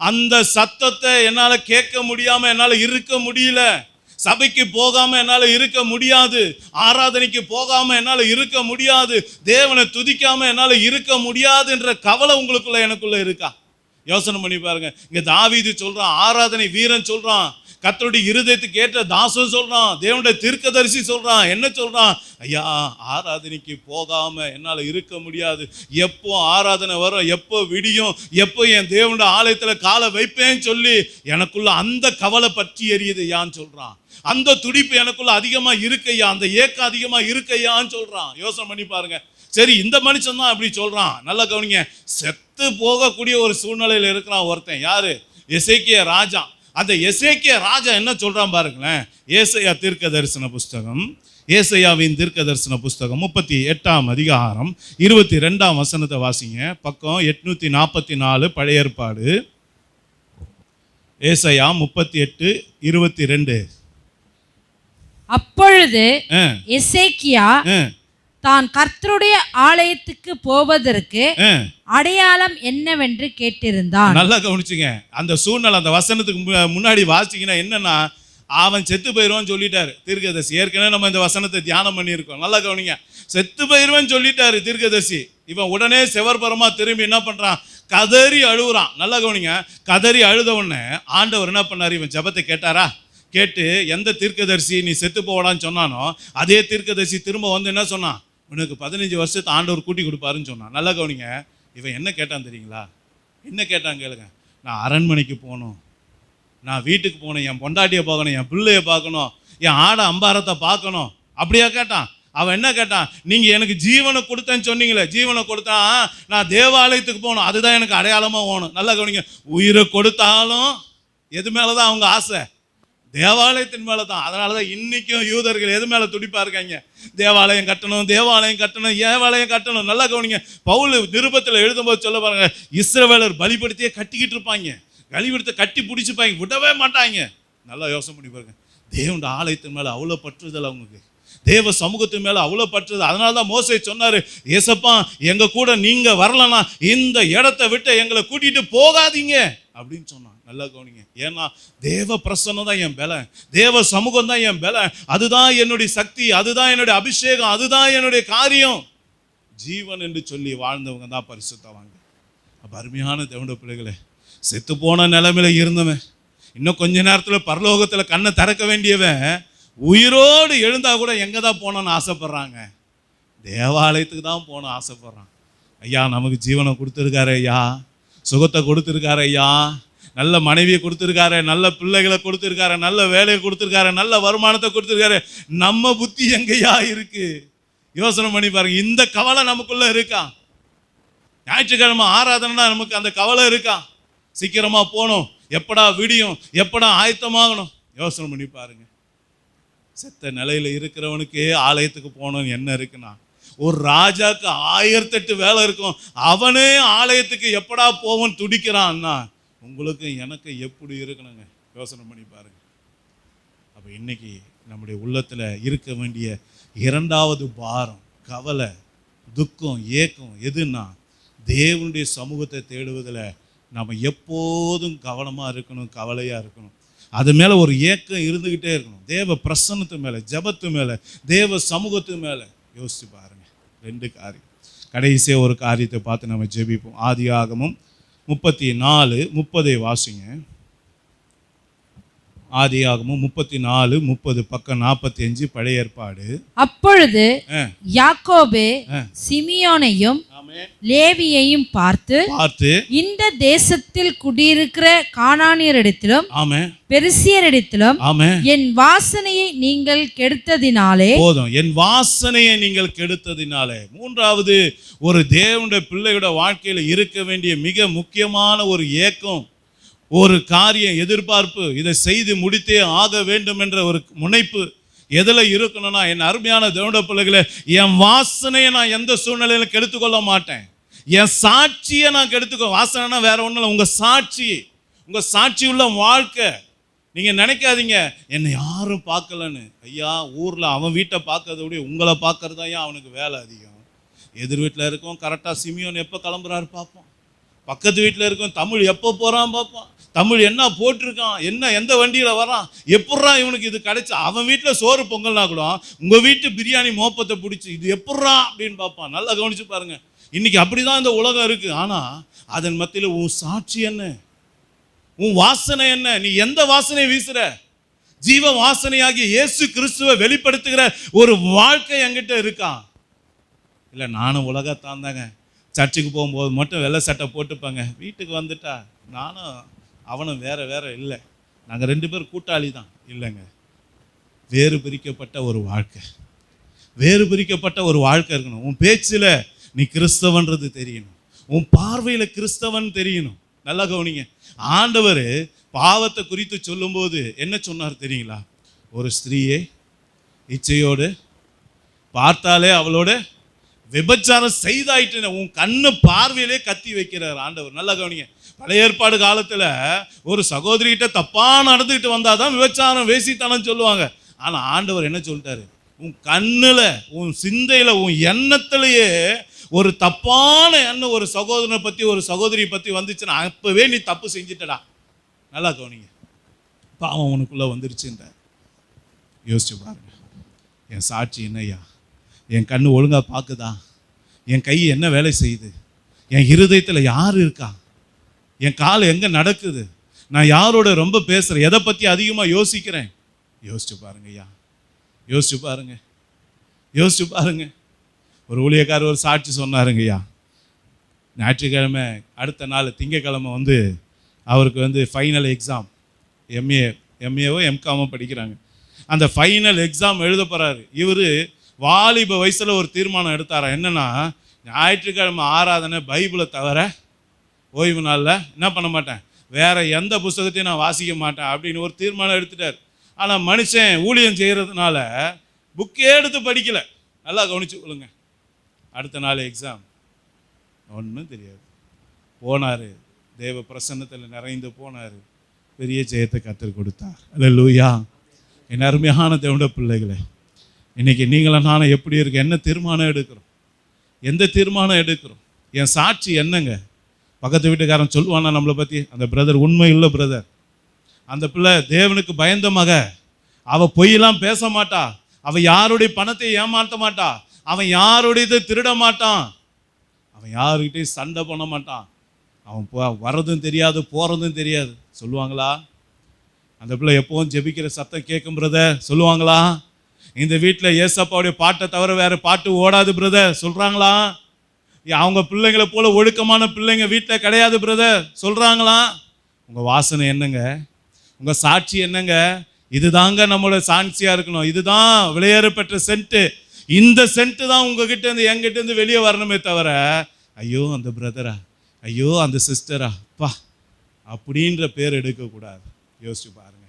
அந்த சத்தத்தை என்னால கேட்க முடியாம என்னால இருக்க முடியல. சபைக்கு போகாம என்னால இருக்க முடியாது. ஆராதனைக்கு போகாம என்னால இருக்க முடியாது. தேவனை துதிக்காம என்னால இருக்க முடியாது என்ற கவலை உங்களுக்குள்ள எனக்குள்ள இருக்கா? யோசனை பண்ணி பாருங்க. இங்க தாவீது சொல்றான், ஆராதனை வீரன் சொல்றான், கர்த்தருடைய இருதயத்துக்கு ஏற்ற தாசன் சொல்றான், தேவனுடைய தீர்க்கதரிசி சொல்றான். என்ன சொல்றான்? ஐயா, ஆராதனைக்கு போகாம என்னால இருக்க முடியாது. எப்போ ஆராதனை வரும், எப்போ விடியும், எப்போ என் தேவனுடைய ஆலயத்துல காலை வைப்பேன்னு சொல்லி எனக்குள்ள அந்த கவலை பற்றி எரியுது ஐயான்னு சொல்றான். அந்த துடிப்பு எனக்குள்ள அதிகமா இருக்கையா, அந்த ஏக்கம் அதிகமா இருக்கையான்னு சொல்றான். யோசனை பண்ணி பாருங்க. சரி, இந்த மனுஷன் தான் அப்படி சொல்றான். நல்லா கவனிங்க. செத்து போகக்கூடிய ஒரு சூழ்நிலையில இருக்கிறான் ஒருத்தன். யாரு? எசேக்கியா ராஜா. அந்த எசேக்கியா ராஜா என்ன சொல்றான் பாருங்களேன். ஏசாயா தீர்க்க தரிசன புஸ்தகம், ஏசாயாவின் தீர்க்க தரிசன புஸ்தகம் 38ஆம் அதிகாரம் 22ஆம் வசனத்தை வாசிங்க. பக்கம் 844 பழைய ஏற்பாடு. ஏசாயா 38:22. அப்பொழுது எசேக்கியா தான் கர்த்தருடைய ஆலயத்துக்கு போவதற்கு அடையாளம் என்னவென்று கேட்டிருந்தான். நல்லா கவனிச்சுங்க. அந்த சூழ்நிலை, அந்த வசனத்துக்கு முன்னாடி வாசிங்கன்னா என்னன்னா, அவன் செத்து போயிடுவான்னு சொல்லிட்டாரு தீர்க்கதரிசி. ஏற்கனவே நம்ம இந்த வசனத்தை தியானம் பண்ணியிருக்கோம். நல்லா கவனிங்க. செத்து போயிடுவேன்னு சொல்லிட்டாரு தீர்க்கதரிசி. இவன் உடனே செவர்பரமா திரும்பி என்ன பண்றான்? கதறி அழுகுறான். நல்லா கவனிங்க. கதறி அழுத உடனே ஆண்டவர் என்ன பண்ணாரு? இவன் ஜெபத்தை கேட்டாரா? கேட்டு எந்த தீர்க்கதரிசி நீ செத்து போடான்னு சொன்னானோ அதே தீர்க்கதரிசி திரும்ப வந்து என்ன சொன்னான்? உனக்கு 15 வருஷத்தை ஆண்டவர் கூட்டி கொடுப்பாருன்னு சொன்னான். நல்லா கவனிங்க. இவன் என்ன கேட்டான் தெரியுங்களா? என்ன கேட்டான் கேளுங்க. நான் அரண்மனைக்கு போகணும், நான் வீட்டுக்கு போகணும், என் பொண்டாட்டியை பார்க்கணும், என் பிள்ளையை பார்க்கணும், என் ஆடை அம்பாரத்தை பார்க்கணும். அப்படியா கேட்டான்? அவன் என்ன கேட்டான்? நீங்க எனக்கு ஜீவனை கொடுத்தேன்னு சொன்னீங்களே, ஜீவனை கொடுத்தா நான் தேவாலயத்துக்கு போகணும், அதுதான் எனக்கு அடையாளமா போகணும். நல்லா கவனிங்க. உயிரை கொடுத்தாலும் எது மேலதான் அவங்க ஆசை? தேவாலயத்தின் மேல தான். அதனாலதான் இன்னைக்கும் யூதர்கள் எது மேல துடிப்பா இருக்காங்க? தேவாலயம் கட்டணும், தேவாலயம் கட்டணும், தேவாலயம் கட்டணும். நல்லா கவனிங்க. பவுல் நிருபத்தில் எழுதும்போது சொல்ல பாருங்க, இஸ்ரவேலர் பலிபடுத்தியே கட்டிக்கிட்டு இருப்பாங்க, பலிபடுத்த கட்டி பிடிச்சிப்பாங்க, விடவே மாட்டாங்க. நல்லா யோசனை பண்ணி பாருங்க. தேவனுடைய ஆலயத்தின் மேல அவ்வளோ பற்றுதல் அவங்களுக்கு, தேவ சமூகத்தின் மேல அவ்வளோ பற்றுதல். அதனாலதான் மோசே சொன்னாரு, ஏசப்பா எங்க கூட நீங்க வரலன்னா இந்த இடத்தை விட்டு எங்களை கூட்டிட்டு போகாதீங்க அப்படின்னு சொன்னான். நல்லா கவனிங்க. ஏன்னா தேவ பிரசன்னம் தான் என் பலம், தேவ சமூகம் தான் என் பலம், அதுதான் என்னுடைய சக்தி, அதுதான் என்னுடைய அபிஷேகம், அதுதான் என்னுடைய காரியம். ஜீவன் என்று சொல்லி வாழ்ந்தவங்க தான் பரிசுத்தவாங்க. அப்ப அருமையான தேவனுடைய பிள்ளைகளே, செத்து போன நிலைமையில இருந்தவன் இன்னும் கொஞ்ச நேரத்துல பரலோகத்துல கண்ணை திறக்க வேண்டியவன் உயிரோடு எழுந்தா கூட எங்க தான் போனோன்னு ஆசைப்படுறாங்க? தேவாலயத்துக்கு தான் போன ஆசைப்படுறான். ஐயா, நமக்கு ஜீவனை கொடுத்துருக்காரு ஐயா, சுகத்தை கொடுத்துருக்காரு ஐயா, நல்ல மனைவியை கொடுத்துருக்காரு, நல்ல பிள்ளைகளை கொடுத்துருக்காரு, நல்ல வேலையை கொடுத்துருக்காரு, நல்ல வருமானத்தை கொடுத்துருக்காரு. நம்ம புத்தி எங்கேயா இருக்கு? யோசனை பண்ணி பாருங்க. இந்த கவலை நமக்குள்ள இருக்கா? ஞாயிற்றுக்கிழமை ஆராதனைனா நமக்கு அந்த கவலை இருக்கா? சீக்கிரமா போகணும், எப்படா விடியும், எப்படா ஆயத்தமாகணும்? யோசனை பண்ணி பாருங்க. செத்த நிலையில இருக்கிறவனுக்கு ஆலயத்துக்கு போகணும்னு என்ன இருக்குன்னா, ஒரு ராஜாக்கு 1008 வேலை இருக்கும், அவனே ஆலயத்துக்கு எப்படா போவோன்னு துடிக்கிறான்னா உங்களுக்கு எனக்கு எப்படி இருக்கணுங்க? யோசனை பண்ணி பாருங்க. அப்போ இன்னைக்கு நம்முடைய உள்ளத்தில் இருக்க வேண்டிய இரண்டாவது பாரம், கவலை, துக்கம், ஏக்கம் எதுன்னா, தேவனுடைய சமூகத்தை தேடுவதில் நம்ம எப்போதும் கவனமாக இருக்கணும், கவலையாக இருக்கணும். அது மேலே ஒரு ஏக்கம் இருந்துக்கிட்டே இருக்கணும். தேவ பிரசன்னத்து மேலே, ஜபத்து மேலே, தேவ சமூகத்து மேலே யோசிச்சு பாருங்க. 2 காரியம். கடைசியாக ஒரு காரியத்தை பார்த்து நம்ம ஜெபிப்போம். ஆதியாகமம் 34:30 வாசிங்க. ஆதியாகமம் 34:30 பக்கம் 45 பழைய ஏற்பாடு. அப்பொழுது யாக்கோபு சிமியோனையும் லேவியையும் பார்த்து இந்த தேசத்தில் குடியிருக்கிற கானானியரிடத்திலும் பெரிசியரிடத்திலும் என் வாசனையை நீங்கள் கெடுத்ததினாலே, போதும், என் வாசனையை நீங்கள் கெடுத்ததினாலே. மூன்றாவது, ஒரு தேவனுடைய பிள்ளையோட வாழ்க்கையில இருக்க வேண்டிய மிக முக்கியமான ஒரு ஏக்கம், ஒரு காரியம், எதிர்பார்ப்பு, இதை செய்து முடித்தே ஆக வேண்டும் என்ற ஒரு முனைப்பு எதுல இருக்கணும்னா, என் அருமையான தேவனுடைய பிள்ளைகளே, என் வாசனையை நான் எந்த சூழ்நிலையில கெடுத்துக்கொள்ள மாட்டேன். என் சாட்சியை நான் கெடுத்துக்கோ. வாசனைனா வேற ஒன்றும் இல்லை, உங்க சாட்சி, உங்க சாட்சி உள்ள வாழ்க்கை. நீங்க நினைக்காதீங்க என்னை யாரும் பார்க்கலன்னு. ஐயா, ஊர்ல அவன் வீட்டை பார்க்கறத விட உங்களை பார்க்கறதா ஏன் அவனுக்கு வேலை அதிகம். எதிர் வீட்டில் இருக்கும், கரெக்டாக சிமியோன் எப்போ கிளம்புறாரு பார்ப்போம். பக்கத்து வீட்டில் இருக்கும், தமிழ் எப்போ போகிறான் பார்ப்போம். தமிழ் என்ன போட்டிருக்கான், என்ன எந்த வண்டியில் வரான், எப்பட்றா இவனுக்கு இது கிடைச்சி. அவன் வீட்டில் சோறு பொங்கல்னா கூட உங்கள் வீட்டு பிரியாணி மோப்பத்தை பிடிச்சி இது எப்பட்றா அப்படின்னு பார்ப்பான். நல்லா கவனிச்சு பாருங்க. இன்னைக்கு அப்படிதான் இந்த உலகம் இருக்கு. ஆனால் அதன் மத்தியில் உன் சாட்சி என்ன, உன் வாசனை என்ன, நீ எந்த வாசனை வீசுற? ஜீவ வாசனையாகிய இயேசு கிறிஸ்துவை வெளிப்படுத்துகிற ஒரு வாழ்க்கை என்கிட்ட இருக்கா? இல்லை நானும் உலகத்தான் தாங்க, சர்ச்சுக்கு போகும்போது மட்டும் வெள்ளை சட்டை போட்டுப்பாங்க, வீட்டுக்கு வந்துட்டா நானும் அவனும் வேற இல்லை, நாங்கள் 2 பேர் கூட்டாளி தான். இல்லைங்க, வேறு பிரிக்கப்பட்ட ஒரு வாழ்க்கை, வேறு பிரிக்கப்பட்ட ஒரு வாழ்க்கை இருக்கணும். உன் பேச்சில் நீ கிறிஸ்தவன்றது தெரியணும், உன் பார்வையில் கிறிஸ்தவன் தெரியணும். நல்லா கவனிங்க, ஆண்டவர் பாவத்தை குறித்து சொல்லும்போது என்ன சொன்னார் தெரியுங்களா? ஒரு ஸ்திரீயை இச்சையோடு பார்த்தாலே அவளோட விபச்சாரம் செய்தாயிட்டு உன் கண்ணு பார்வையிலே கத்தி வைக்கிறார் ஆண்டவர். நல்லா கவனிங்க, பழைய ஏற்பாடு காலத்தில் ஒரு சகோதரிகிட்ட தப்பா நடந்துக்கிட்டு வந்தாதான் விபச்சாரம் வேசித்தனம் சொல்லுவாங்க. ஆனால் ஆண்டவர் என்ன சொல்லிட்டாரு? உன் கண்ணில், உன் சிந்தையில், உன் எண்ணத்திலேயே ஒரு தப்பான எண்ணம் ஒரு சகோதரனை பற்றி, ஒரு சகோதரியை பற்றி வந்துச்சுன்னா அப்பவே நீ தப்பு செஞ்சுட்டடா. நல்லா கவனிங்க, பாவம் உனக்குள்ளே வந்துருச்சுன்ற யோசிச்சு பாருங்க. என் சாட்சி என்னய்யா? என் கண்ணு ஒழுங்காக பார்க்குதா? என் கை என்ன வேலை செய்யுது? என் இருதயத்தில் யார் இருக்கா? என் கால் எங்கே நடக்குது? நான் யாரோட ரொம்ப பேசுகிறேன்? எதை பற்றி அதிகமாக யோசிக்கிறேன்? யோசிச்சு பாருங்க ஐயா, யோசிச்சு பாருங்க, யோசிச்சு பாருங்க. ஒரு ஊழியக்காரர் ஒரு சாட்சி சொன்னாருங்க ஐயா. ஞாயிற்றுக்கிழமை அடுத்த நாள் திங்கக்கிழமை அவருக்கு ஃபைனல் எக்ஸாம், எம்ஏவோ எம்காமோ படிக்கிறாங்க. அந்த ஃபைனல் எக்ஸாம் எழுத போகிறாரு. இவர் வாலிப வயசில் ஒரு தீர்மானம் எடுத்தாரா, என்னன்னா ஞாயிற்றுக்கிழமை ஆராதனை பைபிளை தவிர ஓய்வு நாளில் என்ன பண்ண மாட்டேன், வேற எந்த புஸ்தகத்தையும் நான் வாசிக்க மாட்டேன் அப்படின்னு ஒரு தீர்மானம் எடுத்துட்டார். ஆனால் மனுஷன் ஊழியம் செய்கிறதுனால புக்கே எடுத்து படிக்கலை. நல்லா கவனிச்சு கொள்ளுங்க. அடுத்த நாள் எக்ஸாம், ஒன்றும் தெரியாது. போனார், தேவ பிரசன்னத்தில் நிறைந்து போனார், பெரிய ஜெயத்தை கற்றுக் கொடுத்தார். அல்லேலூயா. என் அருமையான தேவனுடைய பிள்ளைகளே, இன்னைக்கு நீங்களும் நானும் எப்படி இருக்கு? என்ன தீர்மானம் எடுக்கிறோம்? எந்த தீர்மானம் எடுக்கிறோம்? என் சாட்சி என்னங்க? பக்கத்து வீட்டுக்காரன் சொல்லுவானா நம்மளை பற்றி, அந்த பிரதர் உண்மையுள்ள பிரதர், அந்த பிள்ளை தேவனுக்கு பயந்த மக, அவள் பொய்யெல்லாம் பேச மாட்டா, அவன் யாருடைய பணத்தை ஏமாற்ற மாட்டா, அவன் யாருடையதை திருட மாட்டான், அவன் யாருக்கிட்டையும் சண்டை பண்ண மாட்டான், அவன் வர்றதும் தெரியாது போகிறதும் தெரியாது சொல்லுவாங்களா? அந்த பிள்ளை எப்பவும் ஜெபிக்கிற சத்தம் கேட்கும் பிரதர் சொல்லுவாங்களா? இந்த வீட்டில் ஏசப்பாவுடைய பாட்டை தவிர வேறு பாட்டு ஓடாது பிரதர் சொல்கிறாங்களா? அவங்க பிள்ளைங்களை போல ஒழுக்கமான பிள்ளைங்க வீட்டில் கிடையாது பிரதர் சொல்கிறாங்களா? உங்கள் வாசனை என்னங்க? உங்கள் சாட்சி என்னங்க? இதுதாங்க நம்மளோட சாட்சியாக இருக்கணும். இதுதான் விலையேற பெற்ற சென்ட்டு. இந்த சென்ட்டு தான் உங்ககிட்ட இருந்து எங்கிட்ட இருந்து வெளியே வரணுமே தவிர, ஐயோ அந்த பிரதரா, ஐயோ அந்த சிஸ்டரா பா அப்படின்ற பேர் எடுக்கக்கூடாது. யோசிச்சு பாருங்க.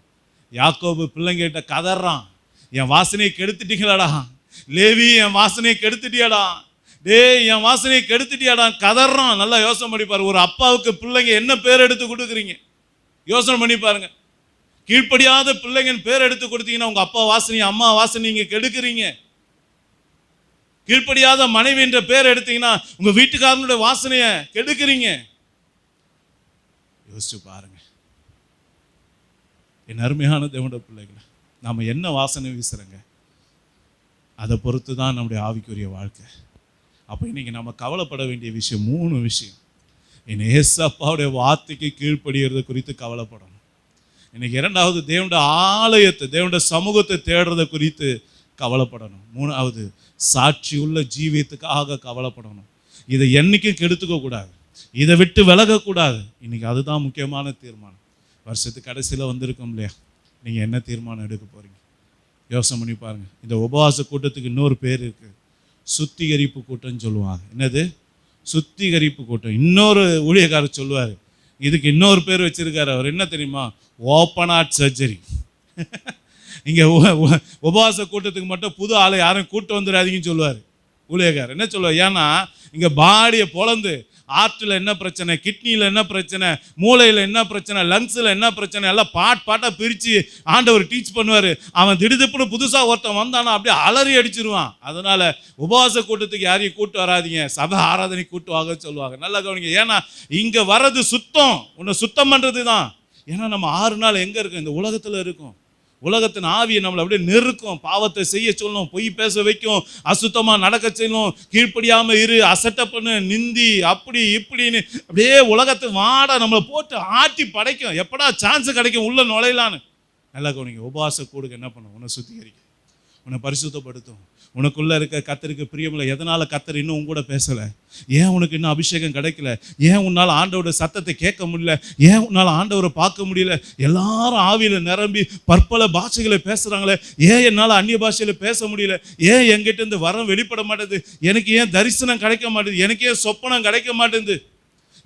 யாக்கோபு பிள்ளைங்கிட்ட கதறான், என் வாசனையை கெடுத்துட்டீங்களாடா, லேவி என் வாசனையை கெடுத்துட்டியாடா, என் வாசனையை கெடுத்துட்டியாடா கதறான். நல்லா யோசனை பண்ணி பாருங்க. ஒரு அப்பாவுக்கு பிள்ளைங்க என்ன பேர் எடுத்து கொடுக்குறீங்க? யோசனை பண்ணி பாருங்க. கீழ்ப்படியாத பிள்ளைங்கன்னு பேர் எடுத்து கொடுத்தீங்கன்னா உங்க அப்பா வாசனை அம்மா வாசனை நீங்க கெடுக்குறீங்க. கீழ்ப்படியாத மனைவி என்ற பேர் எடுத்தீங்கன்னா உங்க வீட்டுக்காரனுடைய வாசனையை கெடுக்குறீங்க. யோசிச்சு பாருங்க. என் அருமையான தேவனுடைய பிள்ளைகளை, நாம என்ன வாசனை வீசுறங்க, அதை பொறுத்து தான் நம்முடைய ஆவிக்குரிய வாழ்க்கை. அப்போ இன்னைக்கு நம்ம கவலைப்பட வேண்டிய விஷயம் 3 விஷயம். என் ஏசப்பாவுடைய வார்த்தைக்கு கீழ்ப்படுகிறது குறித்து கவலைப்படணும். இன்னைக்கு 2வது தேவனுடைய ஆலயத்தை, தேவனுடைய சமூகத்தை தேடுறதை குறித்து கவலைப்படணும். 3வது சாட்சி உள்ள ஜீவியத்துக்காக கவலைப்படணும். இதை என்னைக்கும் கெடுத்துக்க கூடாது, இதை விட்டு விலகக்கூடாது. இன்னைக்கு அதுதான் முக்கியமான தீர்மானம். வருஷத்துக்கு கடைசியில் வந்திருக்கோம் இல்லையா? நீங்கள் என்ன தீர்மானம் எடுக்க போகிறீங்க? யோசனை பண்ணி பாருங்கள். இந்த உபவாச கூட்டத்துக்கு இன்னொரு பேர் இருக்குது, சுத்திகரிப்பு கூட்டம்னு சொல்லுவாங்க. என்னது? சுத்திகரிப்பு கூட்டம். இன்னொரு ஊழியக்காரர் சொல்லுவார், இதுக்கு இன்னொரு பேர் வச்சிருக்காரு. அவர் என்ன தெரியுமா? Open heart surgery. இங்கே உபவாச கூட்டத்துக்கு மட்டும் புது ஆளை யாரும் கூட்டு வந்துடாதீங்கன்னு சொல்லுவார் ஊழியக்காரர். என்ன சொல்லுவார்? ஏன்னா இங்கே பாடியை பொழந்து ஆர்ட்டில் என்ன பிரச்சனை, கிட்னியில் என்ன பிரச்சனை, மூளையில் என்ன பிரச்சனை, லங்ஸில் என்ன பிரச்சனை எல்லாம் பாட்டாக பிரித்து ஆண்டவர் டீச் பண்ணுவார். அவன் திடுதிப்புன்னு புதுசாக ஒருத்தன் வந்தானா அப்படியே அலறி அடிச்சிருவான். அதனால் உபவாச கூட்டத்துக்கு யாரையும் கூட்டு வராதிங்க, சபை ஆராதனை கூட்டு வாங்க சொல்லுவாங்க. நல்லா கவனிங்க. ஏன்னா இங்கே வர்றது சுத்தம், உன்னை சுத்தம் பண்ணுறது தான். ஏன்னா நம்ம 6 நாள் எங்கே இருக்கோம்? இந்த உலகத்தில் இருக்கும். உலகத்தின் ஆவியை நம்மளை அப்படியே நெருக்கும், பாவத்தை செய்ய சொல்லணும், பொய் பேச வைக்கும், அசுத்தமாக நடக்க செய்யணும், கீழ்ப்படியாமல் இரு, அசட்டை பண்ணு, நிந்தி, அப்படி இப்படின்னு அப்படியே உலகத்தை வாட நம்மளை போட்டு ஆட்டி படைக்கும். எப்படா சான்ஸ் கிடைக்கும் உள்ள நுழையலான்னு. நல்லா கவனிங்க. உபவாச கூடுக்கு என்ன பண்ணும்? உன்னை சுத்திகரிக்கும், உன்னை பரிசுத்தப்படுத்தும். உனக்குள்ளே இருக்க கர்த்தருக்கு பிரியமில்லை. எதனால் கர்த்தர் இன்னும் உன் கூட பேசலை? ஏன் உனக்கு இன்னும் அபிஷேகம் கிடைக்கல? ஏன் உன்னால் ஆண்டவரோட சத்தத்தை கேட்க முடியல? ஏன் உன்னால் ஆண்டவரை பார்க்க முடியல? எல்லாரும் ஆவியில் நிரம்பி பற்பல பாஷைகளை பேசுகிறாங்களே, ஏன் என்னால் அந்நிய பாஷையில் பேச முடியல? ஏன் என்கிட்ட இருந்து வரம் வெளிப்பட மாட்டேது? எனக்கு ஏன் தரிசனம் கிடைக்க மாட்டேது? எனக்கு ஏன் சொப்பனம் கிடைக்க மாட்டேங்குது?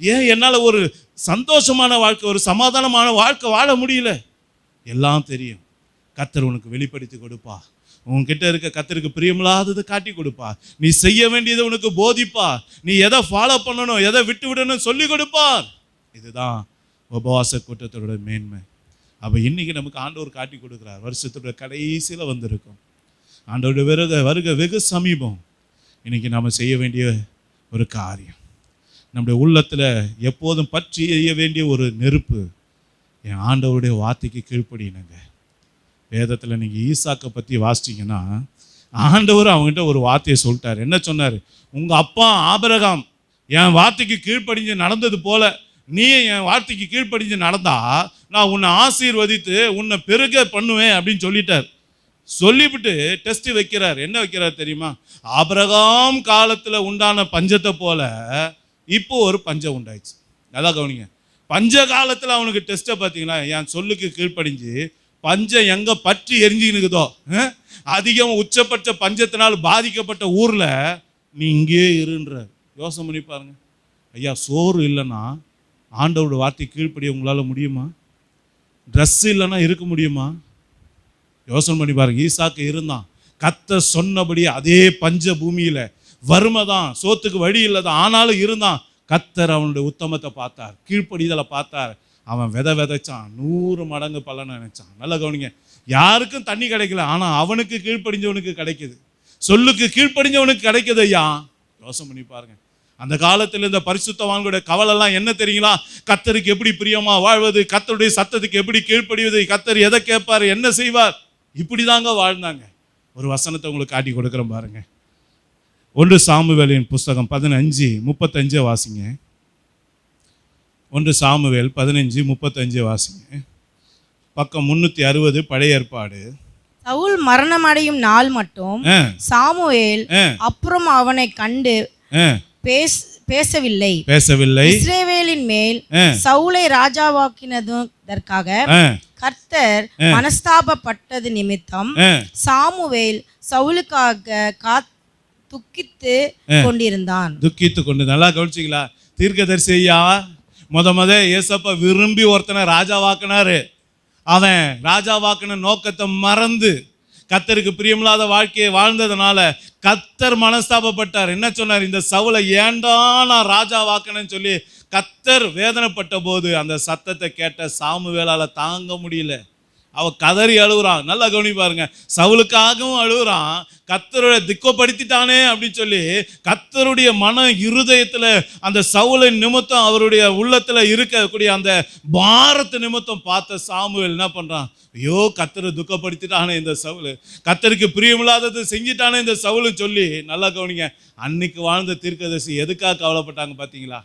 ஏன் என்னால் ஒரு சந்தோஷமான வாழ்க்கை, ஒரு சமாதானமான வாழ்க்கை வாழ முடியல? எல்லாம் தெரியும். கர்த்தர் உனக்கு வெளிப்படுத்தி கொடுப்பா. உன்கிட்ட இருக்க கர்த்தருக்கு பிரியமில்லாததை காட்டி கொடுப்பா. நீ செய்ய வேண்டியதை உனக்கு போதிப்பா. நீ எதை ஃபாலோ பண்ணணும், எதை விட்டு விடணும் சொல்லி கொடுப்பார். இதுதான் உபவாச கூட்டத்தோட மேன்மை. அப்போ இன்னைக்கு நமக்கு ஆண்டவர் காட்டி கொடுக்குறார். வருஷத்தோட கடைசியில் வந்திருக்கும். ஆண்டவருடைய வருகை வெகு சமீபம். இன்னைக்கு நாம் செய்ய வேண்டிய ஒரு காரியம், நம்முடைய உள்ளத்தில் எப்போதும் பற்றி எரிய வேண்டிய ஒரு நெருப்பு, என் ஆண்டவருடைய வார்த்தைக்கு கீழ்ப்படினுங்க. வேதத்தில் நீங்கள் ஈசாக்கை பற்றி வாசிச்சிங்கன்னா, ஆண்டவர் அவங்ககிட்ட ஒரு வார்த்தையை சொல்லிட்டார். என்ன சொன்னார்? உங்கள் அப்பா ஆபிரகாம் என் வார்த்தைக்கு கீழ்ப்படிஞ்சு நடந்தது போல நீ என் வார்த்தைக்கு கீழ்ப்படிஞ்சு நடந்தா நான் உன்னை ஆசீர்வதித்து உன்னை பெருக பண்ணுவேன் அப்படின்னு சொல்லிட்டார். சொல்லிவிட்டு டெஸ்ட் வைக்கிறார். என்ன வைக்கிறார் தெரியுமா? ஆபிரகாம் காலத்தில் உண்டான பஞ்சத்தை போல இப்போ ஒரு பஞ்சம் உண்டாயிடுச்சு. நல்லா கவனிங்க. பஞ்ச காலத்தில் அவனுக்கு டெஸ்ட்டை பார்த்தீங்களா? என் சொல்லுக்கு கீழ்ப்படிஞ்சு பஞ்சம் எங்கே பற்றி எரிஞ்சுக்கினுக்குதோ, அதிகம் உச்சப்பட்ட பஞ்சத்தினால் பாதிக்கப்பட்ட ஊரில் நீ இங்கே இருன்ற யோசனை பண்ணி பாருங்க. ஐயா, சோறு இல்லைன்னா ஆண்டவரோட வார்த்தை கீழ்ப்படிய உங்களால் முடியுமா? ட்ரெஸ் இல்லைன்னா இருக்க முடியுமா? யோசனை பண்ணி பாருங்க. ஈசாக்கு இருந்தான், கர்த்தர் சொன்னபடி அதே பஞ்ச பூமியில் வறுமை தான், சோத்துக்கு வழி இல்லை தான், ஆனாலும் இருந்தான். கர்த்தர் அவனுடைய உத்தமத்தை பார்த்தார், கீழ்ப்படிதலை பார்த்தார். அவன் விதைச்சான், 100 மடங்கு பலனை நினைச்சான். நல்லா கவனிங்க. யாருக்கும் தண்ணி கிடைக்கல, ஆனால் அவனுக்கு கீழ்ப்படிஞ்சவனுக்கு கிடைக்குது. சொல்லுக்கு கீழ்ப்படிஞ்சவனுக்கு கிடைக்குது. ஐயா, யோசனை பண்ணி பாருங்க. அந்த காலத்தில் இந்த பரிசுத்தவான்களுடைய கவலைலாம் என்ன தெரியுங்களா? கர்த்தருக்கு எப்படி பிரியமா வாழ்வது, கர்த்தருடைய சத்தத்துக்கு எப்படி கீழ்ப்படிவது, கர்த்தர் எதை கேட்பார், என்ன செய்வார், இப்படி தாங்க வாழ்ந்தாங்க. ஒரு வசனத்தை உங்களுக்கு காட்டி கொடுக்குறேன் பாருங்க. 1 சாமுவேலின் புஸ்தகம் 15:35 வாசிங்க. 1 சாமுவேல் 15:35 வாசிங்க. பக்கம் 360 பழைய ஏற்பாடு. சவுல் மரணம் அடையும் நாள் மட்டும் சாமுவேல் அப்புறம் அவனை கண்டு பேசவில்லை. இஸ்ரவேலின் மேல் சவுலை ராஜாவாக்கினதற்காக கர்த்தர் மனஸ்தாபப்பட்டது நிமித்தம் சாமுவேல் சவுலுக்காக துக்கித்து கொண்டிருந்தான். நல்லா கவனிச்சிங்களா? தீர்க்கதரிசியா முத ஏசப்பா விரும்பி ஒருத்தனை ராஜாவாக்குனாரு. அவன் ராஜாவாக்குன நோக்கத்தை மறந்து கர்த்தருக்கு பிரியமில்லாத வாழ்க்கையை வாழ்ந்ததுனால கர்த்தர் மனஸ்தாபப்பட்டார். என்ன சொன்னார்? இந்த சவுலை ஏண்டா நான் ராஜாவாக்குனேன்னு சொல்லி கர்த்தர் வேதனைப்பட்ட போது அந்த சத்தத்தை கேட்ட சாமுவேலால தாங்க முடியல. அவ கதறி அழுகுறான். நல்லா கவனி பாருங்க. சவுலுக்காகவும் அழுகுறான், கர்த்தருடைய துக்கப்படுத்திட்டானே அப்படின்னு சொல்லி கர்த்தருடைய மன இருதயத்துல அந்த சவுலின் நிமித்தம், அவருடைய உள்ளத்துல இருக்கக்கூடிய அந்த பாரத்து நிமித்தம் பார்த்த சாமுவேல் என்ன பண்றான்? ஐயோ, கர்த்தரை துக்கப்படுத்திட்டானே இந்த சவுல், கர்த்தருக்கு பிரியமில்லாததை செஞ்சிட்டானே இந்த சவுல்னு சொல்லி. நல்லா கவனிங்க. அன்னைக்கு வாழ்ந்த தீர்க்கதரிசி எதுக்காக கவலைப்பட்டாங்க பார்த்தீங்களா?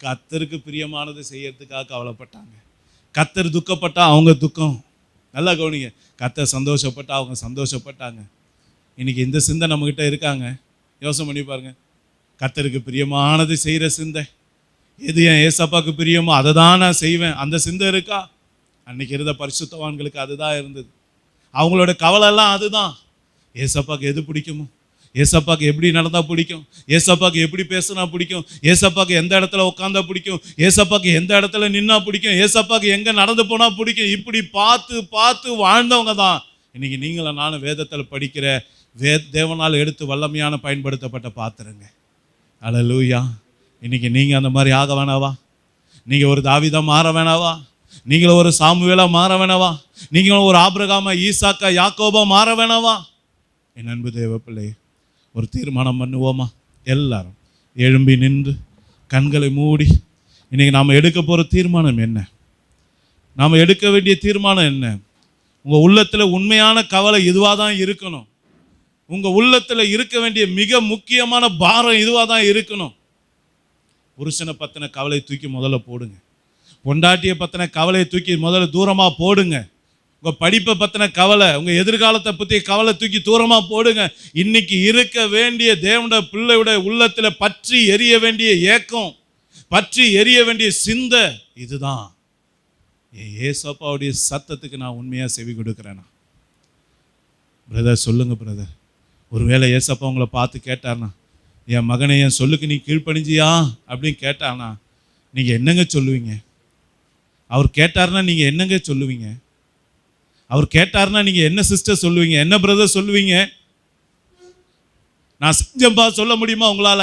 கர்த்தருக்கு பிரியமானதை செய்யறதுக்காக கவலைப்பட்டாங்க. கர்த்தர் துக்கப்பட்டா அவங்க துக்கம். நல்லா கவனிங்க. கர்த்தர் சந்தோஷப்பட்டா அவங்க சந்தோஷப்பட்டாங்க. இன்னைக்கு இந்த சிந்தை நம்மகிட்ட இருக்காங்க. யோசனை பண்ணி பாருங்க. கர்த்தருக்கு பிரியமானது செய்கிற சிந்தை, எது என் ஏசப்பாவுக்கு பிரியமோ அதை தான் நான் செய்வேன், அந்த சிந்தை இருக்கா? அன்னைக்கு இருந்த பரிசுத்தவான்களுக்கு அதுதான் இருந்தது. அவங்களோட கவலைலாம் அதுதான். ஏசப்பாவுக்கு எது பிடிக்குமோ, ஏசப்பாவுக்கு எப்படி நடந்தா பிடிக்கும், ஏசப்பாவுக்கு எப்படி பேசுனா பிடிக்கும், ஏசப்பாவுக்கு எந்த இடத்துல உட்காந்தா பிடிக்கும், ஏசப்பாவுக்கு எந்த இடத்துல நின்னா பிடிக்கும், ஏசப்பாவுக்கு எங்கே நடந்து போனால் பிடிக்கும். இப்படி பார்த்து பார்த்து வாழ்ந்தவங்க தான் இன்னைக்கு நீங்களும் நானும் வேதத்தில் படிக்கிற தேவனால் எடுத்து வல்லமையான பயன்படுத்தப்பட்ட பாத்திரங்க. அல்லேலூயா. இன்னைக்கு நீங்கள் அந்த மாதிரி ஆக வேணாவா? நீங்கள் ஒரு தாவீதா மாற வேணாவா? நீங்களும் ஒரு சாமுவேலா மாற வேணாவா? நீங்களும் ஒரு ஆபிரகாமா, ஈசாக்கா, யாக்கோபா மாற வேணாவா? என் அன்பு தேவ பிள்ளை, ஒரு தீர்மானம் பண்ணுவோமா? எல்லாரும் எழும்பி நின்று கண்களை மூடி, இன்னைக்கு நாம் எடுக்க போகிற தீர்மானம் என்ன? நாம் எடுக்க வேண்டிய தீர்மானம் என்ன? உங்கள் உள்ளத்தில் உண்மையான கவலை இதுவாக தான் இருக்கணும். உங்கள் உள்ளத்தில் இருக்க வேண்டிய மிக முக்கியமான பாரம் இதுவாக தான் இருக்கணும். புருஷனை பற்றின கவலை தூக்கி முதல்ல போடுங்க. பொண்டாட்டியை பற்றின கவலையை தூக்கி முதல்ல தூரமாக போடுங்க. உங்க படிப்பை பத்தின கவலை, உங்க எதிர்காலத்தை பத்திய கவலை தூக்கி தூரமா போடுங்க. இன்னைக்கு இருக்க வேண்டிய தேவனுடைய பிள்ளையோட உள்ளத்துல பற்றி எரிய வேண்டிய ஏக்கம், பற்றி எரிய வேண்டிய சிந்தை இதுதான். ஏசப்பாவுடைய சத்தத்துக்கு நான் உண்மையா செவி கொடுக்கிறேனா? பிரதர் சொல்லுங்க பிரதர். ஒருவேளை ஏசப்பா உங்களை பார்த்து கேட்டார்னா, என் மகனை என் சொல்லுக்கு நீ கீழ்ப்பணிஞ்சியா அப்படின்னு கேட்டானா நீங்க என்னங்க சொல்லுவீங்க? அவர் கேட்டார்னா நீங்க என்னங்க சொல்லுவீங்க? அவர் கேட்டார்னா நீங்க என்ன சிஸ்டர் சொல்லுவீங்க? என்ன பிரதர் சொல்லுவீங்க? நான் செஞ்சம்பா சொல்ல முடியுமா உங்களால?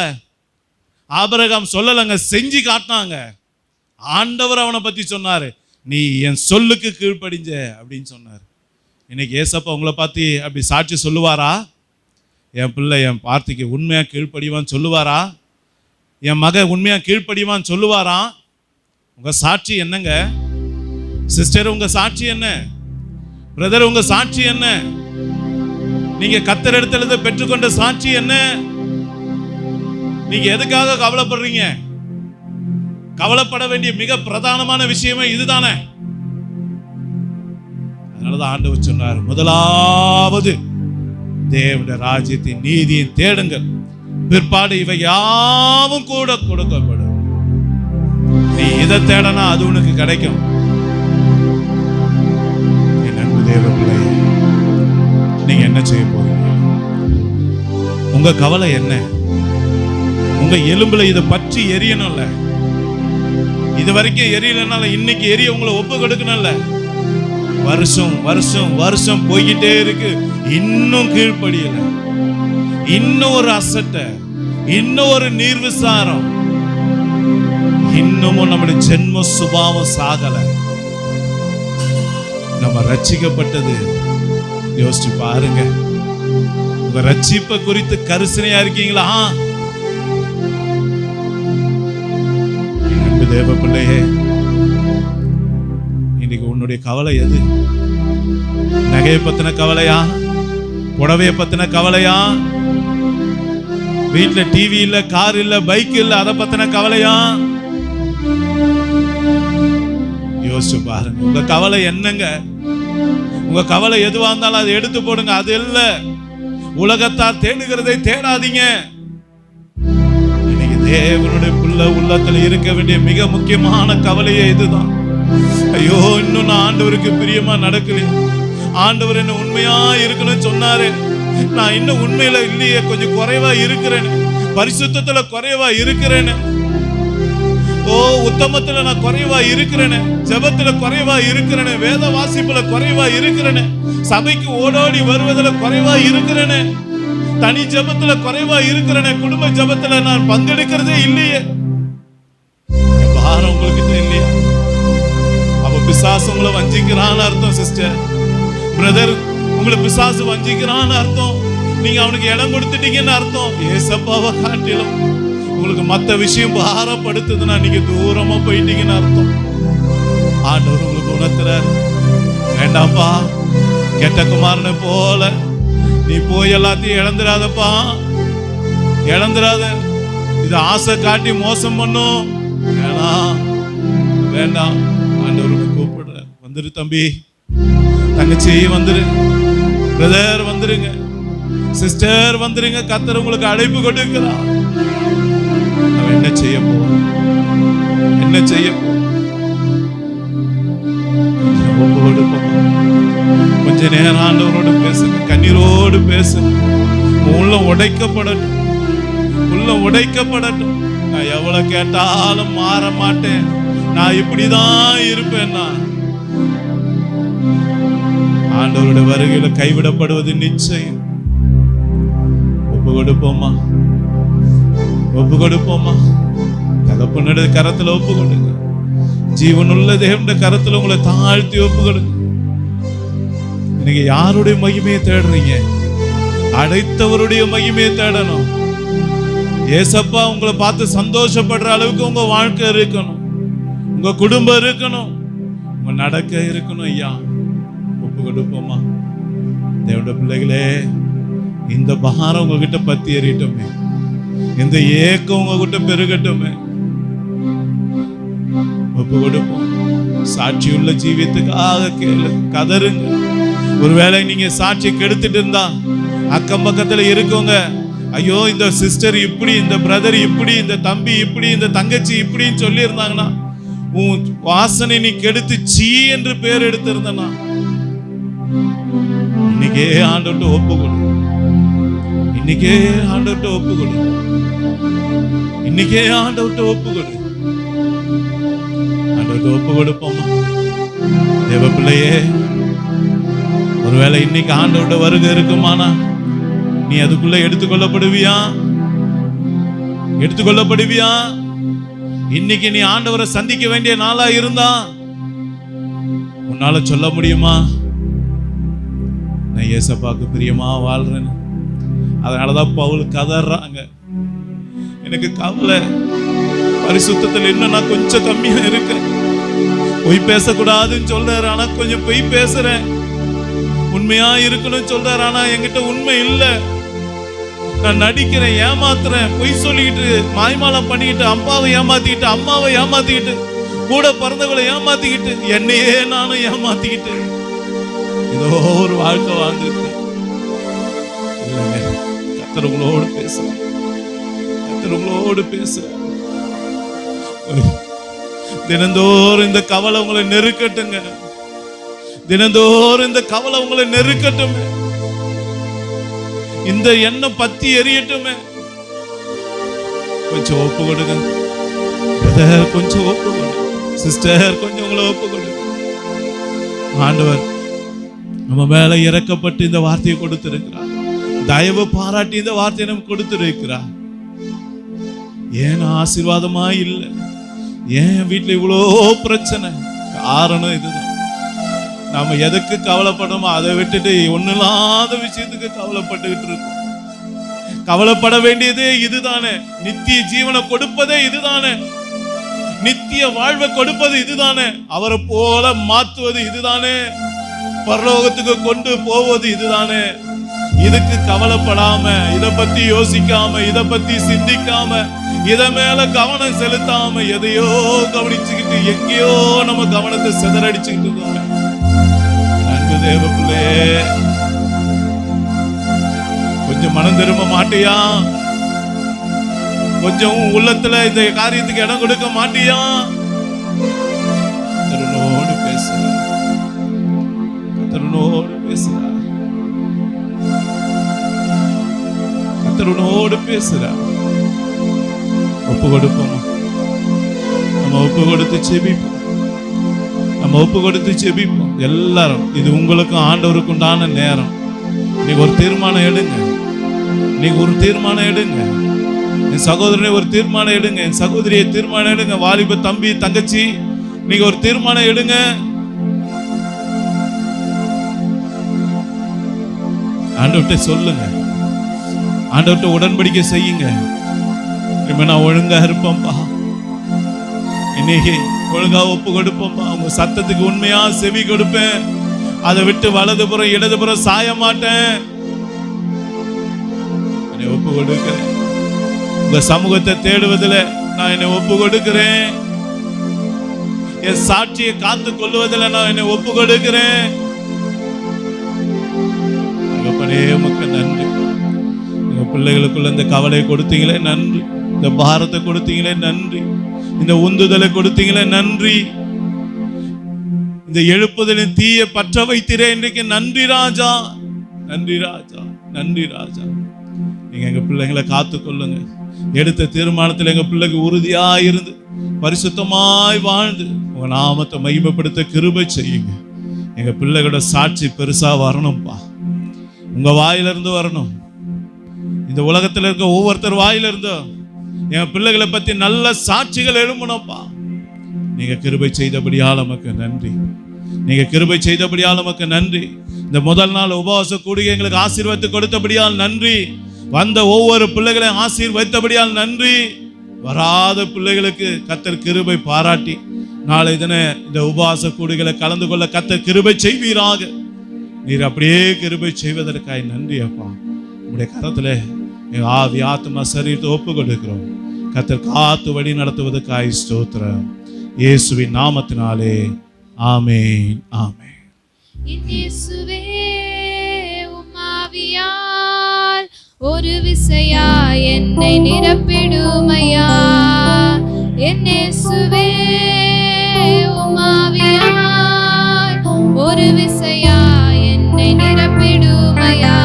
ஆபிரகாம் சொல்லலைங்க, செஞ்சு காட்டினாங்க. ஆண்டவர் அவனை பத்தி சொன்னாரு, நீ என் சொல்லுக்கு கீழ்ப்படிஞ்ச அப்படின்னு சொன்னார். இன்னைக்கு ஏசப்பா உங்களை பார்த்து அப்படி சாட்சி சொல்லுவாரா? என் பிள்ளை என் வார்த்தைக்கு உண்மையா கீழ்ப்படிவான்னு சொல்லுவாரா? என் மகன் உண்மையா கீழ்ப்படிவான்னு சொல்லுவாரா? உங்க சாட்சி என்னங்க சிஸ்டர்? உங்க சாட்சி என்ன பிரதர்? உங்க சாட்சி என்ன? நீங்க கர்த்தர் இடத்துல பெற்றுக்கொண்ட சாட்சி என்ன? நீங்க எதுக்காக கவலைப்படுறீங்க? கவலைப்பட வேண்டிய மிக பிரதானமான விஷயமே இதுதானே. அதனாலதான் ஆண்டவர் சொன்னார், முதலாவது தேவனுடைய ராஜ்யத்தின் நீதியை தேடுங்கள், பிற்பாடு இவை யாவும் கூட கொடுக்கப்படும். நீ இதை தேடனா அது உனக்கு கிடைக்கும். என் அன்பு தேவ பிள்ளையே, நீங்க என்ன செய்ய போறீங்க? உங்க கவலை என்ன? உங்க எலும்புல இதை பற்றி எரியணும்ல. இது வரைக்கும் எரியலனால இன்னைக்கு எரிய உங்களை ஒப்பு கொடுக்கணும்ல. வருஷம் வருஷம் வருஷம் போய்கிட்டே இருக்கு, இன்னும் கீழ்ப்படியல. இன்னும் ஒரு அசட்டை, இன்னும் ஒரு நீர்விசாரம், இன்னமும் நம்முடைய ஜென்ம சுபாவம் சாகல. நம்ம ரட்சிக்கப்பட்டது யோசிச்சு பாருங்க. உங்க ரட்சிப்பை குறித்து கரிசனையா இருக்கீங்களா? தேவ பிள்ளையே, இன்னைக்கு உன்னுடைய கவலை எது? நகையை பத்தின கவலையா? புடவைய பத்தின கவலையா? வீட்டுல டிவி இல்ல, கார் இல்ல, பைக் இல்ல, அதை பத்தின கவலையா? யோசிச்சு பாருங்க, உங்க கவலை என்னங்க? உங்க கவலை எதுவா இருந்தாலும் அதை எடுத்து போடுங்க. அது இல்ல, உலகத்தார் தேடுகிறதை தேடாதீங்க. இன்னைக்கு தேவனுடைய பிள்ளை உள்ளத்துல இருக்க வேண்டிய மிக முக்கியமான கவலையே இதுதான். ஐயோ, இன்னும் நான் ஆண்டவருக்கு பிரியமா நடக்கலையே, ஆண்டவர் என்ன உண்மையா இருக்கணும்னு சொன்னாரு, நான் இன்னும் உண்மையில இல்லையே, கொஞ்சம் குறைவா இருக்கிறேன்னு, பரிசுத்தத்துல குறைவா இருக்கிறேன்னு, ஓ உத்தமத்துல நான் குறைவா இருக்கிறேன்னு, ஜெபத்துல குறைவா இருக்கிறேன்னு, வேத வாசிப்புல குறைவா இருக்கிறேன்னு, சபைக்கு ஓடோடி வருவதுல குறைவா இருக்கிறேன்னு, தனி ஜெபத்துல குறைவா இருக்கிறேன்னு, குடும்ப ஜெபத்துல நான் பங்கெடுக்கிறதே இல்லையே. பாரம் உங்களுக்கு இல்லையா? அப்ப பிசாசு உங்களை வஞ்சிக்கிறான்னு அர்த்தம் சிஸ்டர், பிரதர். உங்களை பிசாசு வஞ்சிக்கிறான்னு அர்த்தம். நீங்க அவனுக்கு இடம் கொடுத்துட்டீங்கன்னு அர்த்தம். ஏசப்பாவை காட்டிலும் உங்களுக்கு மத்த விஷயம் பாரப்படுத்துதுன்னா நீங்க தூரமா போயிட்டீங்கன்னு அர்த்தம். ஆண்டவர் உங்களுக்கு உணர்த்துறாரு, வேண்டாப்பா, கெட்ட குமாரனை போல நீ போய் எல்லாத்தையும் இழந்துடாதப்பா, இழந்துடாத. இது ஆசை காட்டி மோசம் பண்ணும், வேணாம் வேண்டாம். ஆண்டவருக்கு கூப்பிடுற, வந்துரு தம்பி, தங்கச்சி வந்துரு, பிரதர் வந்துருங்க, சிஸ்டர் வந்துருங்க. கர்த்தர் உங்களுக்கு அழைப்பு கொடுக்கிறார். அவன் என்ன செய்ய போறோம்? என்ன செய்ய போறோம்? கொஞ்ச நேரம் ஆண்டவரோடு பேசுங்க, கண்ணீரோடு பேசுங்க. உள்ள உடைக்கப்படட்டும், உள்ள உடைக்கப்படட்டும். நான் எவ்வளவு கேட்டாலும் மாற மாட்டேன், நான் இப்படிதான் இருப்பேன். நான் ஆண்டவருடைய வருகையில கைவிடப்படுவது நிச்சயம். ஒப்பு கொடுப்போமா? ஒப்பு கொடுப்போமா? தகப்பனுடைய கரத்துல ஒப்பு கொடுங்க. ஜீவனுள்ள தேவனுடைய கரத்துல உங்களை தாழ்த்தி ஒப்பு கொடுங்க. நீங்க யாருடைய மகிமையை தேடுறீங்க? அடைத்தவருடைய மகிமையை தேடணும். ஏசப்பா உங்களை பார்த்து சந்தோஷப்படுற அளவுக்கு உங்க வாழ்க்கை இருக்கணும், உங்க குடும்பம் இருக்கணும், உங்க நடக்க இருக்கணும். ஐயா, ஒப்பு கொடுப்போமா? தேவனுடைய பிள்ளைகளே, இந்த பாரம் உங்ககிட்ட பத்தி எறியட்டுமே, இந்த ஏக்கம் உங்ககிட்ட பெருகட்டுமே. ஒப்பு கொடுப்போம். சாட்சியுள்ள ஜீவியத்துக்காக கேளு, கதறுங்க. ஒருவேளை நீங்க சாட்சி கெடுத்துட்டு இருந்தா அக்கம் பக்கத்துல இருக்கவங்க, ஐயோ இந்த சிஸ்டர் இப்படி, இந்த பிரதர் இப்படி, இந்த தம்பி இப்படி, இந்த தங்கச்சி இப்படின்னு சொல்லி இருந்தாங்கன்னா, உன் வாசனை நீ கெடுத்து சீ என்று பேர் எடுத்திருந்தனா, இன்னைக்கே ஆண்டவர்கிட்ட ஒப்பு கொடு. இன்னைக்கே ஆண்டவர்கிட்ட ஒப்பு கொடு. இன்னைக்கே ஆண்டவர்கிட்ட ஒப்பு கொடு. ஆண்டவர்கிட்ட ஒப்பு கொடுப்போமா? தேவ பிள்ளையே, ஒருவேளை இன்னைக்கு ஆண்டவர்கிட்ட வருகை இருக்குமானா நீ அதுக்குள்ள எடுத்துக்கொள்ளப்படுவியா? எடுத்துக்கொள்ளப்படுவியா? இன்னைக்கு நீ ஆண்டவரை சந்திக்க வேண்டிய நாளா இருந்தா உன்னால சொல்ல முடியுமா, நான் ஏசப்பாக்கு பிரியமா வாழ்றேன்? அதனாலதான் பவுல் கதறாங்க, எனக்கு கவலை, பரிசுத்தத்தில் இன்னும் நான் கொஞ்சம் கம்மியா இருக்கேன், பொய் பேசக்கூடாதுன்னு சொல்றாரு, ஆனா கொஞ்சம் பொய் பேசுறேன், உண்மையா இருக்கணும்னு சொல்றாரு, ஆனா என்கிட்ட உண்மை இல்லை, நான் நடிக்கிறேன், ஏமாத்துறேன், பொய் சொல்லிக்கிட்டு, மாய்மாலம் பண்ணிக்கிட்டு, அப்பாவை ஏமாத்திக்கிட்டு, அம்மாவை ஏமாத்திக்கிட்டு, கூட பிறந்தவங்களை ஏமாத்திக்கிட்டு, என்னையே நானும் ஏமாத்திக்கிட்டு ஏதோ ஒரு வாழ்க்கை வாழ்ந்துட்டு இல்லைங்க. கர்த்தர் உங்களோடு பேசுறேன், கர்த்தர் உங்களோடு பேசுறேன். தினந்தோறும் இந்த கவலை உங்களை நெருக்கட்டுங்க. தினந்தோறும் இந்த கவலை உங்களை நெருக்கட்டும். இந்த எண்ணம் பத்தி எரியட்டுமே. கொஞ்சம் ஒப்பு கொடுங்க பிரதர், கொஞ்சம் ஒப்பு கொடுங்க சிஸ்டர், கொஞ்சம் உங்களை ஒப்பு கொடுங்க. ஆண்டவர் நம்ம மேல இறக்கப்பட்டு இந்த வார்த்தையை கொடுத்திருக்கிறார். தயவு பாராட்டி இந்த வார்த்தையை நம்ம கொடுத்திருக்கிறார். ஏன் ஆசீர்வாதமா இல்லை? ஏன் வீட்டுல இவ்வளோ பிரச்சனை? காரணம் இதுதான். நாம எதுக்கு கவலைப்படணுமோ அதை விட்டுட்டு ஒண்ணுலாத விஷயத்துக்கு கவலைப்பட்டுக்கிட்டு இருக்கோம். கவலைப்பட வேண்டியதே இதுதானே. நித்திய ஜீவனை கொடுப்பதே இதுதானே. நித்திய வாழ்வை கொடுப்பது இதுதானே. அவரை போல மாற்றுவது இதுதானே. பரலோகத்துக்கு கொண்டு போவது இதுதானே. இதுக்கு கவலைப்படாம, இதை பத்தி யோசிக்காம, இதை பத்தி சிந்திக்காம, இத மேல கவனம் செலுத்தாம எதையோ கவனிச்சுக்கிட்டு எங்கேயோ நம்ம கவனத்தை சிதறடிச்சுக்கிட்டு இருக்கோம். அன்பு தேவ பிள்ளையே, கொஞ்சம் மனம் திரும்ப மாட்டியா? கொஞ்சம் உள்ளத்துல இந்த காரியத்துக்கு இடம் கொடுக்க மாட்டியா? கர்த்தரோடு பேசுற, கர்த்தரோடு பேசுற, கர்த்தரோடு பேசுற. ஒப்பு கொடுப்போம். நம்ம ஒப்பு கொடுத்து செபிப்போம். நம்ம ஒப்பு கொடுத்து செபிப்போம். எல்லாரும், இது உங்களுக்கும் ஆண்டவருக்கும் உண்டான நேரம். நீங்க ஒரு தீர்மானம் எடுங்க. நீங்க ஒரு தீர்மானம் எடுங்க. என் சகோதரனை ஒரு தீர்மானம் எடுங்க. என் சகோதரியை தீர்மானம் எடுங்க. வாலிப தம்பி தங்கச்சி, நீங்க ஒரு தீர்மானம் எடுங்க. ஆண்டவர்கிட்ட சொல்லுங்க. ஆண்டவர்கிட்ட உடன்படிக்கை செய்யுங்க. நான் ஒழுங்கா இருப்பேன்பா, இன்னைக்கு ஒழுங்கா ஒப்பு கொடுப்பேன்பா, உங்க சத்தத்துக்கு உண்மையா செவி கொடுப்பேன், அதை விட்டு வலதுபுறம் இடதுபுறம் சாய மாட்டேன். என்னை ஒப்பு கொடுக்கிறேன். உங்க சமூகத்தை தேடுவதில் நான் என்னை ஒப்பு கொடுக்கிறேன். என் சாட்சியை காத்து கொள்வதில் நான் என்னை ஒப்பு கொடுக்கிறேன். உமக்கு நன்றி. எங்க பிள்ளைகளுக்குள்ள இந்த கவலையை கொடுத்தீங்களே நன்றி. இந்த பாரத்தை கொடுத்தீங்களே நன்றி. இந்த உந்துதலை கொடுத்தீங்களே நன்றி. இந்த எழுப்புதலின் தீய பற்ற வைத்திரே இன்றைக்கு நன்றி ராஜா, நன்றி ராஜா, நன்றி ராஜா. நீங்க எங்க பிள்ளைகளை காத்து கொள்ளுங்க. எடுத்த தீர்மானத்தில் எங்க பிள்ளைக்கு உறுதியா இருந்து பரிசுத்தமாய் வாழ்ந்து உங்க நாமத்தை மகிமைப்படுத்த கிருபை செய்யுங்க. எங்க பிள்ளைகளோட சாட்சி பெருசா வரணும்பா. உங்க வாயிலிருந்து வரணும். இந்த உலகத்துல இருக்க ஒவ்வொருத்தர் வாயிலிருந்து என் பிள்ளைகளை பத்தி நல்ல சாட்சிகள் எழும்பணும்ப்பா. நீங்க கிருபை செய்தபடியால் நமக்கு நன்றி. நீங்க கிருபை செய்தபடியால் நமக்கு நன்றி. இந்த முதல் நாள் உபவாச கூடிய எங்களுக்கு ஆசீர்வாதத்தை கொடுத்தபடியால் நன்றி. வந்த ஒவ்வொரு பிள்ளைகளையும் ஆசீர்வதித்தபடியால் நன்றி. வராத பிள்ளைகளுக்கு கர்த்தர் கிருபை பாராட்டி நாளை தின இந்த உபவாச கூடிகளை கலந்து கொள்ள கர்த்தர் கிருபை செய்வீராக. நீர் அப்படியே கிருபை செய்வதற்காய் நன்றி அப்பா. உங்களுடைய கரத்துல எங்க ஆவி ஆத்மா சரீரத்தை ஒப்பு கொடுக்கிறோம். கர்த்தர் காத்து வழி நடத்துவதற்காய் ஸ்தோத்திரம். இயேசுவின் நாமத்தினாலே ஆமென் ஆமென். இயேசுவே உம்மாவியால் ஒரு விசையா என்னை நிரப்பிடுமையா. இயேசுவே உம்மாவியால் ஒரு விசையா என்னை நிரப்பிடுமையா.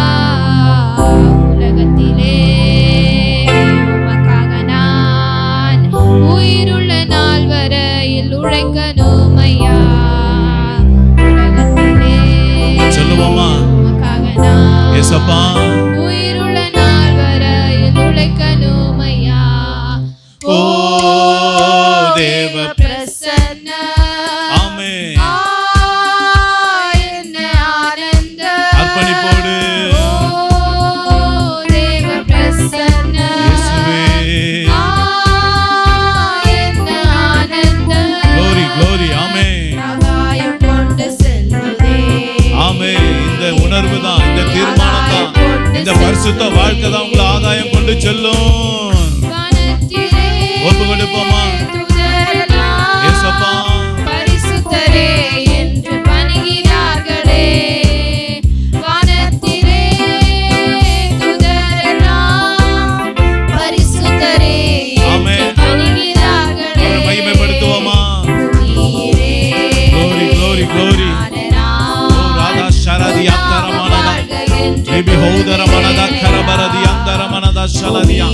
உலகத்திலே உமக்காக நான் உயிருள்ள நாள் வரையில் உழைக்கணுமையா. சொல்லுவோமா? உமக்காக நான் ஏசப்பா உயிருள்ள நாள் வரையில் உழைக்கணுமையா. ஓ தேவ பிரசன்ன ஆமென். என்ன ஆனந்த அர்ப்பணிப்போடு தேவ பிரசன்ன இயேசுவே என்ன ஆனந்த glory glory ஆமென் ஆகாயம் கொண்டு செல்லுதே. ஆமென். இந்த உணர்வு தான், இந்த தீர்மானம் தான், இந்த பரிசுத்த வாழ்க்கை தான் உங்களை ஆதாயம் கொண்டு செல்லும். வானத்திலே ஒப்பு கொடுப்போமா? தூதரெல்லாம் ஏசப்பா பரிசுத்தரே என்று பணிகிறார்களே. வானத்திலே தூதரெல்லாம் பரிசுத்தரே என்று ஆமென். பணிகிறார்களே. அவரை மகிமைப்படுத்துவோமா? பூமியிலே glory glory glory ஓ ராதா ஷரதி அந்தரமனதா ரிபி ஹௌதரமனதா கரபரதி அந்தரமனதா ஷலதியா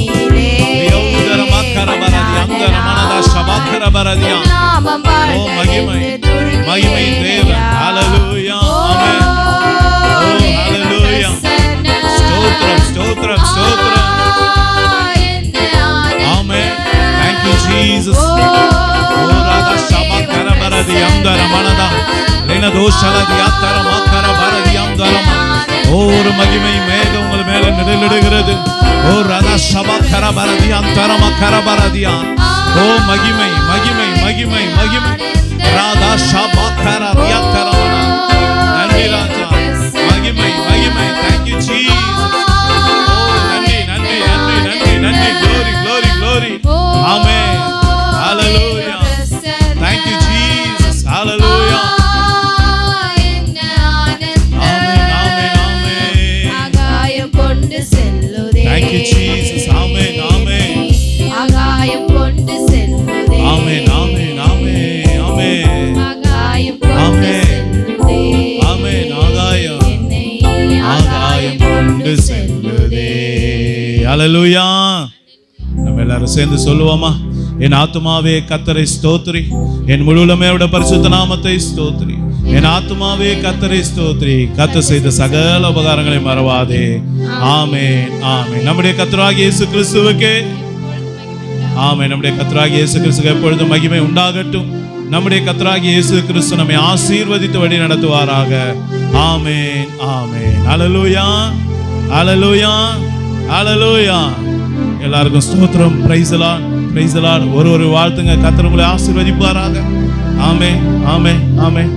ரியோதரமக்கரபரதி அந்தரமனதா ஷபக்கரபரதியா. ஓ மகிமை மகிமை தேவன். ஹalleluya ஆமென். ஓ ஹalleluya ஸ்தோத்திரம் ஸ்தோத்திரம் ஸ்தோத்திரம் ஆமென். thank you jesus. ஓ ராதா ஷபக்கரபரதி அந்தரமனதா லேன தோஷலதி அந்தரமக்கரபரதி அந்தரமா. ஒரு மகிமை மேகம் உங்கள் மேல நிழலிடுகிறது. ஓ ராதா ஷபக்கரபரதி அந்தரமக்கரபரதியா. ஓ மகிமை மகிமை மகிமை மகிமை ராதா ஷபக்கரதி அந்தரமனா. நன்றி ராஜா, மகிமை மகிமை. thank you jesus. ஓ நன்றி நன்றி நன்றி நன்றி நன்றி. glory glory glory amen. hallelujah thank you jesus. hallelujah ஆமென் ஆமென் ஆமென். ஆகாயம் கொண்டு செல்லுதே. thank you jesus. ஆமென் ஆமென் ஆகாயம் கொண்டு செல்லுதே. ஆமென் ஆமென் ஆமென் ஆமென் ஆகாயம் கொண்டு ஆமென். செல்லுதே. ஆமென். ஆகாயம் என்னை ஆகாயம் கொண்டு செல்லுதே. ஹalleluya. நம்ம எல்லாரும் சேர்ந்து சொல்லுவோமா? என் ஆத்துமாவே கர்த்தரை ஸ்தோத்திரி, என் முழுவலுமே அவருடைய பரிசுத்த நாமத்தை ஸ்தோத்திரி. என் ஆத்துமாவே கர்த்தரை ஸ்தோத்திரி, கர்த்தர் செய்த சகல உபகாரங்களை மறவாதே. ஆமென் ஆமென். நம்முடைய கர்த்தராகிய இயேசு கிறிஸ்துவுக்கே ஆமென். நம்முடைய கர்த்தராகிய இயேசு கிறிஸ்துவுக்கு எப்பொழுதும் மகிமை உண்டாகட்டும். நம்முடைய கர்த்தராகிய இயேசு கிறிஸ்து நம்மை ஆசீர்வதித்து வழி நடத்துவாராக. ஆமென் ஆமென். ஹalleluya ஹalleluya ஹalleluya. எல்லாருக்கும் ஸ்தோத்திரம். Praise the Lord praise the Lord. ஒரு வாழ்த்துங்க. கர்த்தர் உங்களை ஆசீர்வதிப்பாராக. ஆமென் ஆமென் ஆமென்.